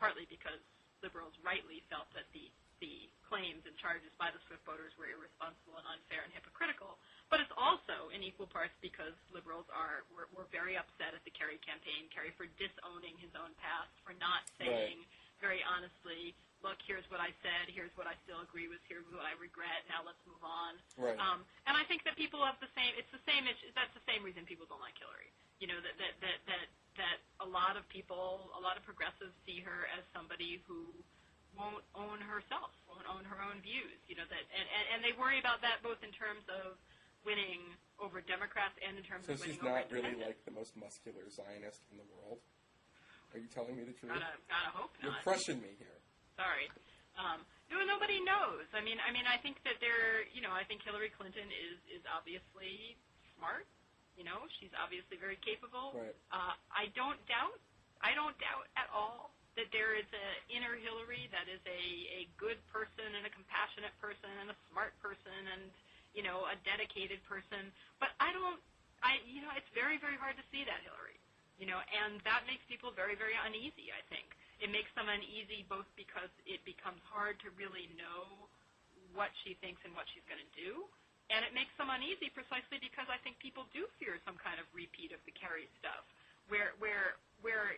partly because liberals rightly felt that the claims and charges by the Swiftboaters were irresponsible and unfair and hypocritical, but it's also in equal parts because liberals were very upset at the Kerry campaign, Kerry for disowning his own past, for not saying very honestly, look, here's what I said, here's what I still agree with, here's what I regret, now let's move on. Right. And I think that people have that's the same reason people don't like Hillary. That a lot of people, a lot of progressives see her as somebody who won't own herself, won't own her own views, and they worry about that both in terms of winning over Democrats and in terms of winning over independents. So she's not really the most muscular Zionist in the world? Are you telling me the truth? Gotta hope not. You're crushing me here. Sorry. Nobody knows. I mean, I think that I think Hillary Clinton is obviously smart. She's obviously very capable. Right. I don't doubt at all that there is an inner Hillary that is a good person and a compassionate person and a smart person and a dedicated person. But it's very, very hard to see that Hillary. And that makes people very, very uneasy, I think. It makes them uneasy both because it becomes hard to really know what she thinks and what she's going to do, and it makes them uneasy precisely because I think people do fear some kind of repeat of the Kerry stuff, where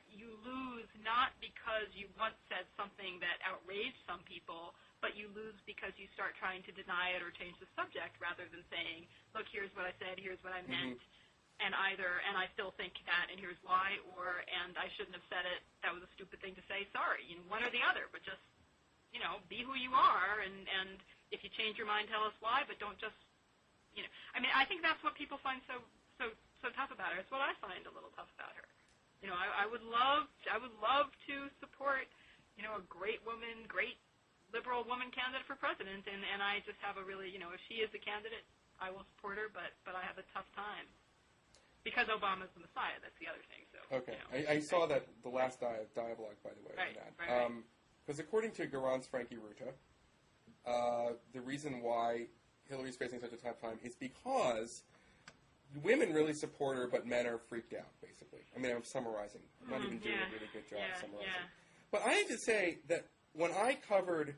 you lose not because you once said something that outraged some people, but you lose because you start trying to deny it or change the subject rather than saying, look, here's what I said, here's what I meant, and I still think that, and here's why, and I shouldn't have said it, that was a stupid thing to say, sorry, one or the other, but just, be who you are, and if you change your mind, tell us why, but don't just, I think that's what people find so tough about her. It's what I find a little tough about her. I would love to support, a great woman, great liberal woman candidate for president, and I just have a really, if she is the candidate, I will support her, but I have a tough time. Because Obama's the Messiah, that's the other thing. So okay, I saw that the last dialogue, by the way, on that. Because according to Garon's Frankie Ruta, the reason why Hillary's facing such a tough time is because women really support her, but men are freaked out, basically. I mean, I'm summarizing. I'm not even doing a really good job summarizing. Yeah. But I have to say that when I wrote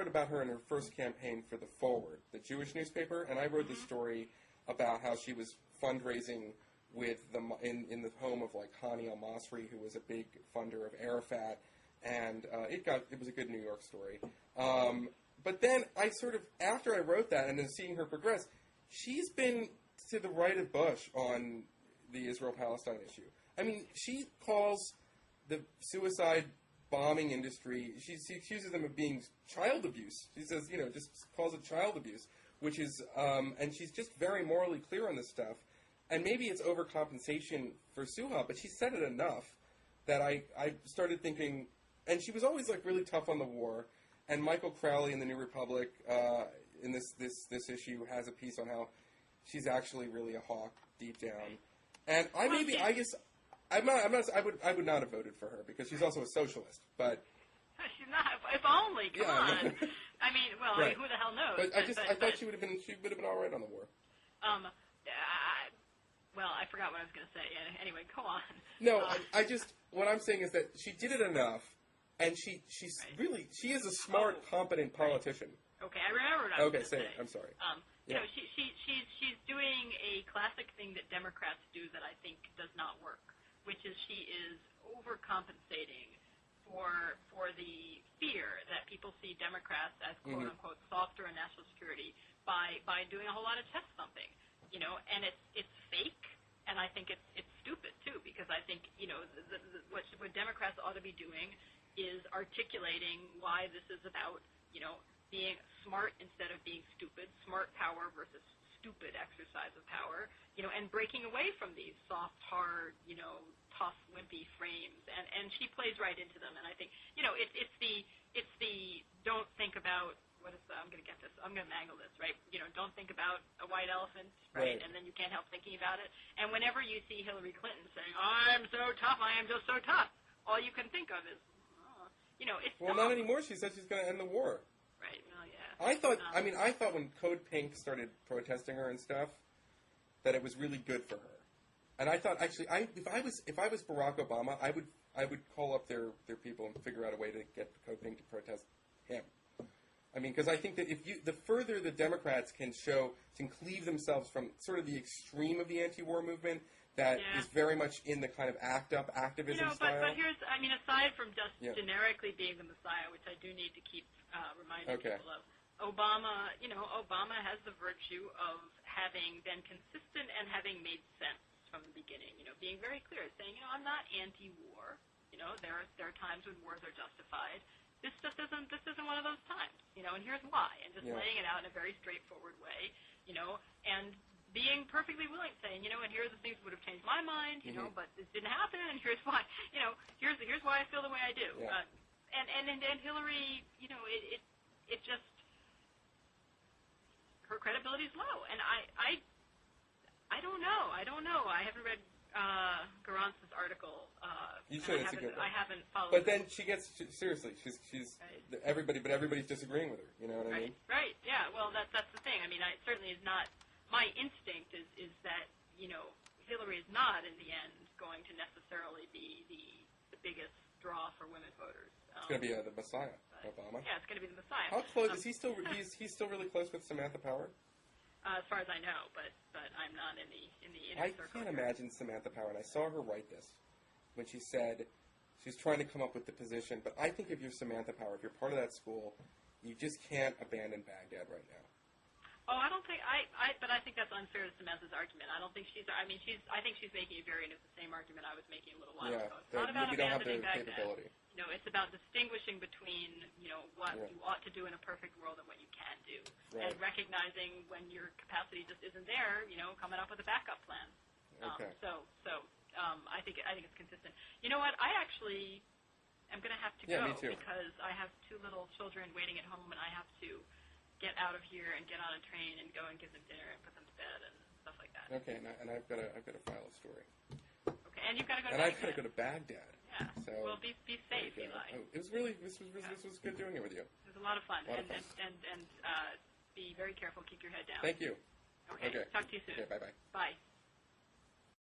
about her in her first campaign for The Forward, the Jewish newspaper, and I wrote this story about how she was fundraising with in the home of like Hani al-Masri, who was a big funder of Arafat, and it was a good New York story. But then I sort of, after I wrote that and then seeing her progress, she's been to the right of Bush on the Israel-Palestine issue. I mean, she calls the suicide bombing industry, she accuses them of being child abuse. She says, just calls it child abuse, which is, and she's just very morally clear on this stuff. And maybe it's overcompensation for Suha, but she said it enough that I started thinking, and she was always like really tough on the war. And Michael Crowley in the New Republic in this issue has a piece on how she's actually really a hawk deep down. And I would not have voted for her because she's also a socialist, but she's not. If only, come on. I mean, right. Who the hell knows? But I thought she would have been all right on the war. I forgot what I was going to say. Anyway, go on. No, what I'm saying is that she did it enough, and she's really, she is a smart, competent politician. Okay, I remember what I was going to say. Okay, say it. I'm sorry. She's doing a classic thing that Democrats do that I think does not work, which is she is overcompensating for the fear that people see Democrats as quote unquote softer on national security by doing a whole lot of chest thumping, and it's fake, and I think it's stupid too, because I think what Democrats ought to be doing is articulating why this is about being smart instead of being stupid, smart power versus stupid exercise of power, and breaking away from these soft, hard, tough, wimpy frames, and she plays right into them. And I think, it's the don't think about I'm going to get this. I'm going to mangle this, right? Don't think about a white elephant, right? And then you can't help thinking about it. And whenever you see Hillary Clinton saying, "I'm so tough, I am just so tough," all you can think of is, it's well, not anymore. She said she's going to end the war. Right. Well, yeah. I thought when Code Pink started protesting her and stuff, that it was really good for her. And I thought actually, if I was Barack Obama, I would call up their people and figure out a way to get Code Pink to protest him. I mean, because I think that the further the Democrats can cleave themselves from sort of the extreme of the anti-war movement that is very much in the kind of activism style. But here's, aside from just generically being the Messiah, which I do need to keep reminding people of, Obama has the virtue of having been consistent and having made sense from the beginning. Being very clear, saying, I'm not anti-war. There are times when wars are justified. This isn't one of those times, and here's why, and just laying it out in a very straightforward way, and being perfectly willing, saying, and here are the things that would have changed my mind, but this didn't happen, and here's why, here's why I feel the way I do. Yeah. And Hillary, it just, her credibility is low, and I don't know. I haven't read Garance's article. You should. It's a good one. I haven't followed. But then she gets seriously. She's right. Everybody's disagreeing with her. You know what I mean? Right. Yeah. Well, that's the thing. I certainly is not. My instinct is that Hillary is not in the end going to necessarily be the biggest draw for women voters. It's going to be the Messiah, Obama. Yeah, it's going to be the Messiah. How close is he still? He's still really close with Samantha Power. As far as I know, but I'm not in the inner circle. I can't imagine Samantha Power, and I saw her write this when she said She's trying to come up with the position. But I think if you're Samantha Power, if you're part of that school, you just can't abandon Baghdad right now. Oh, I don't think but I think that's unfair to Samantha's argument. I don't think I think she's making the same argument I was making a little while ago. It's not about abandoning Baghdad. It's about distinguishing between, what you ought to do in a perfect world and what you can do. Right. And recognizing when your capacity just isn't there, coming up with a backup plan. Okay. I think it's consistent. You know what? I actually am going to have to go because I have 2 little children waiting at home and I have to get out of here and get on a train and go and give them dinner and put them to bed and stuff like that. Okay, and I've got to file a story. Okay, and you've got to go to Baghdad. And I've got to go to Baghdad. Yeah. So, well, be safe, Eli. This was good doing it with you. It was a lot of fun. And be very careful. Keep your head down. Thank you. Okay. Talk to you soon. Okay, bye-bye. Bye.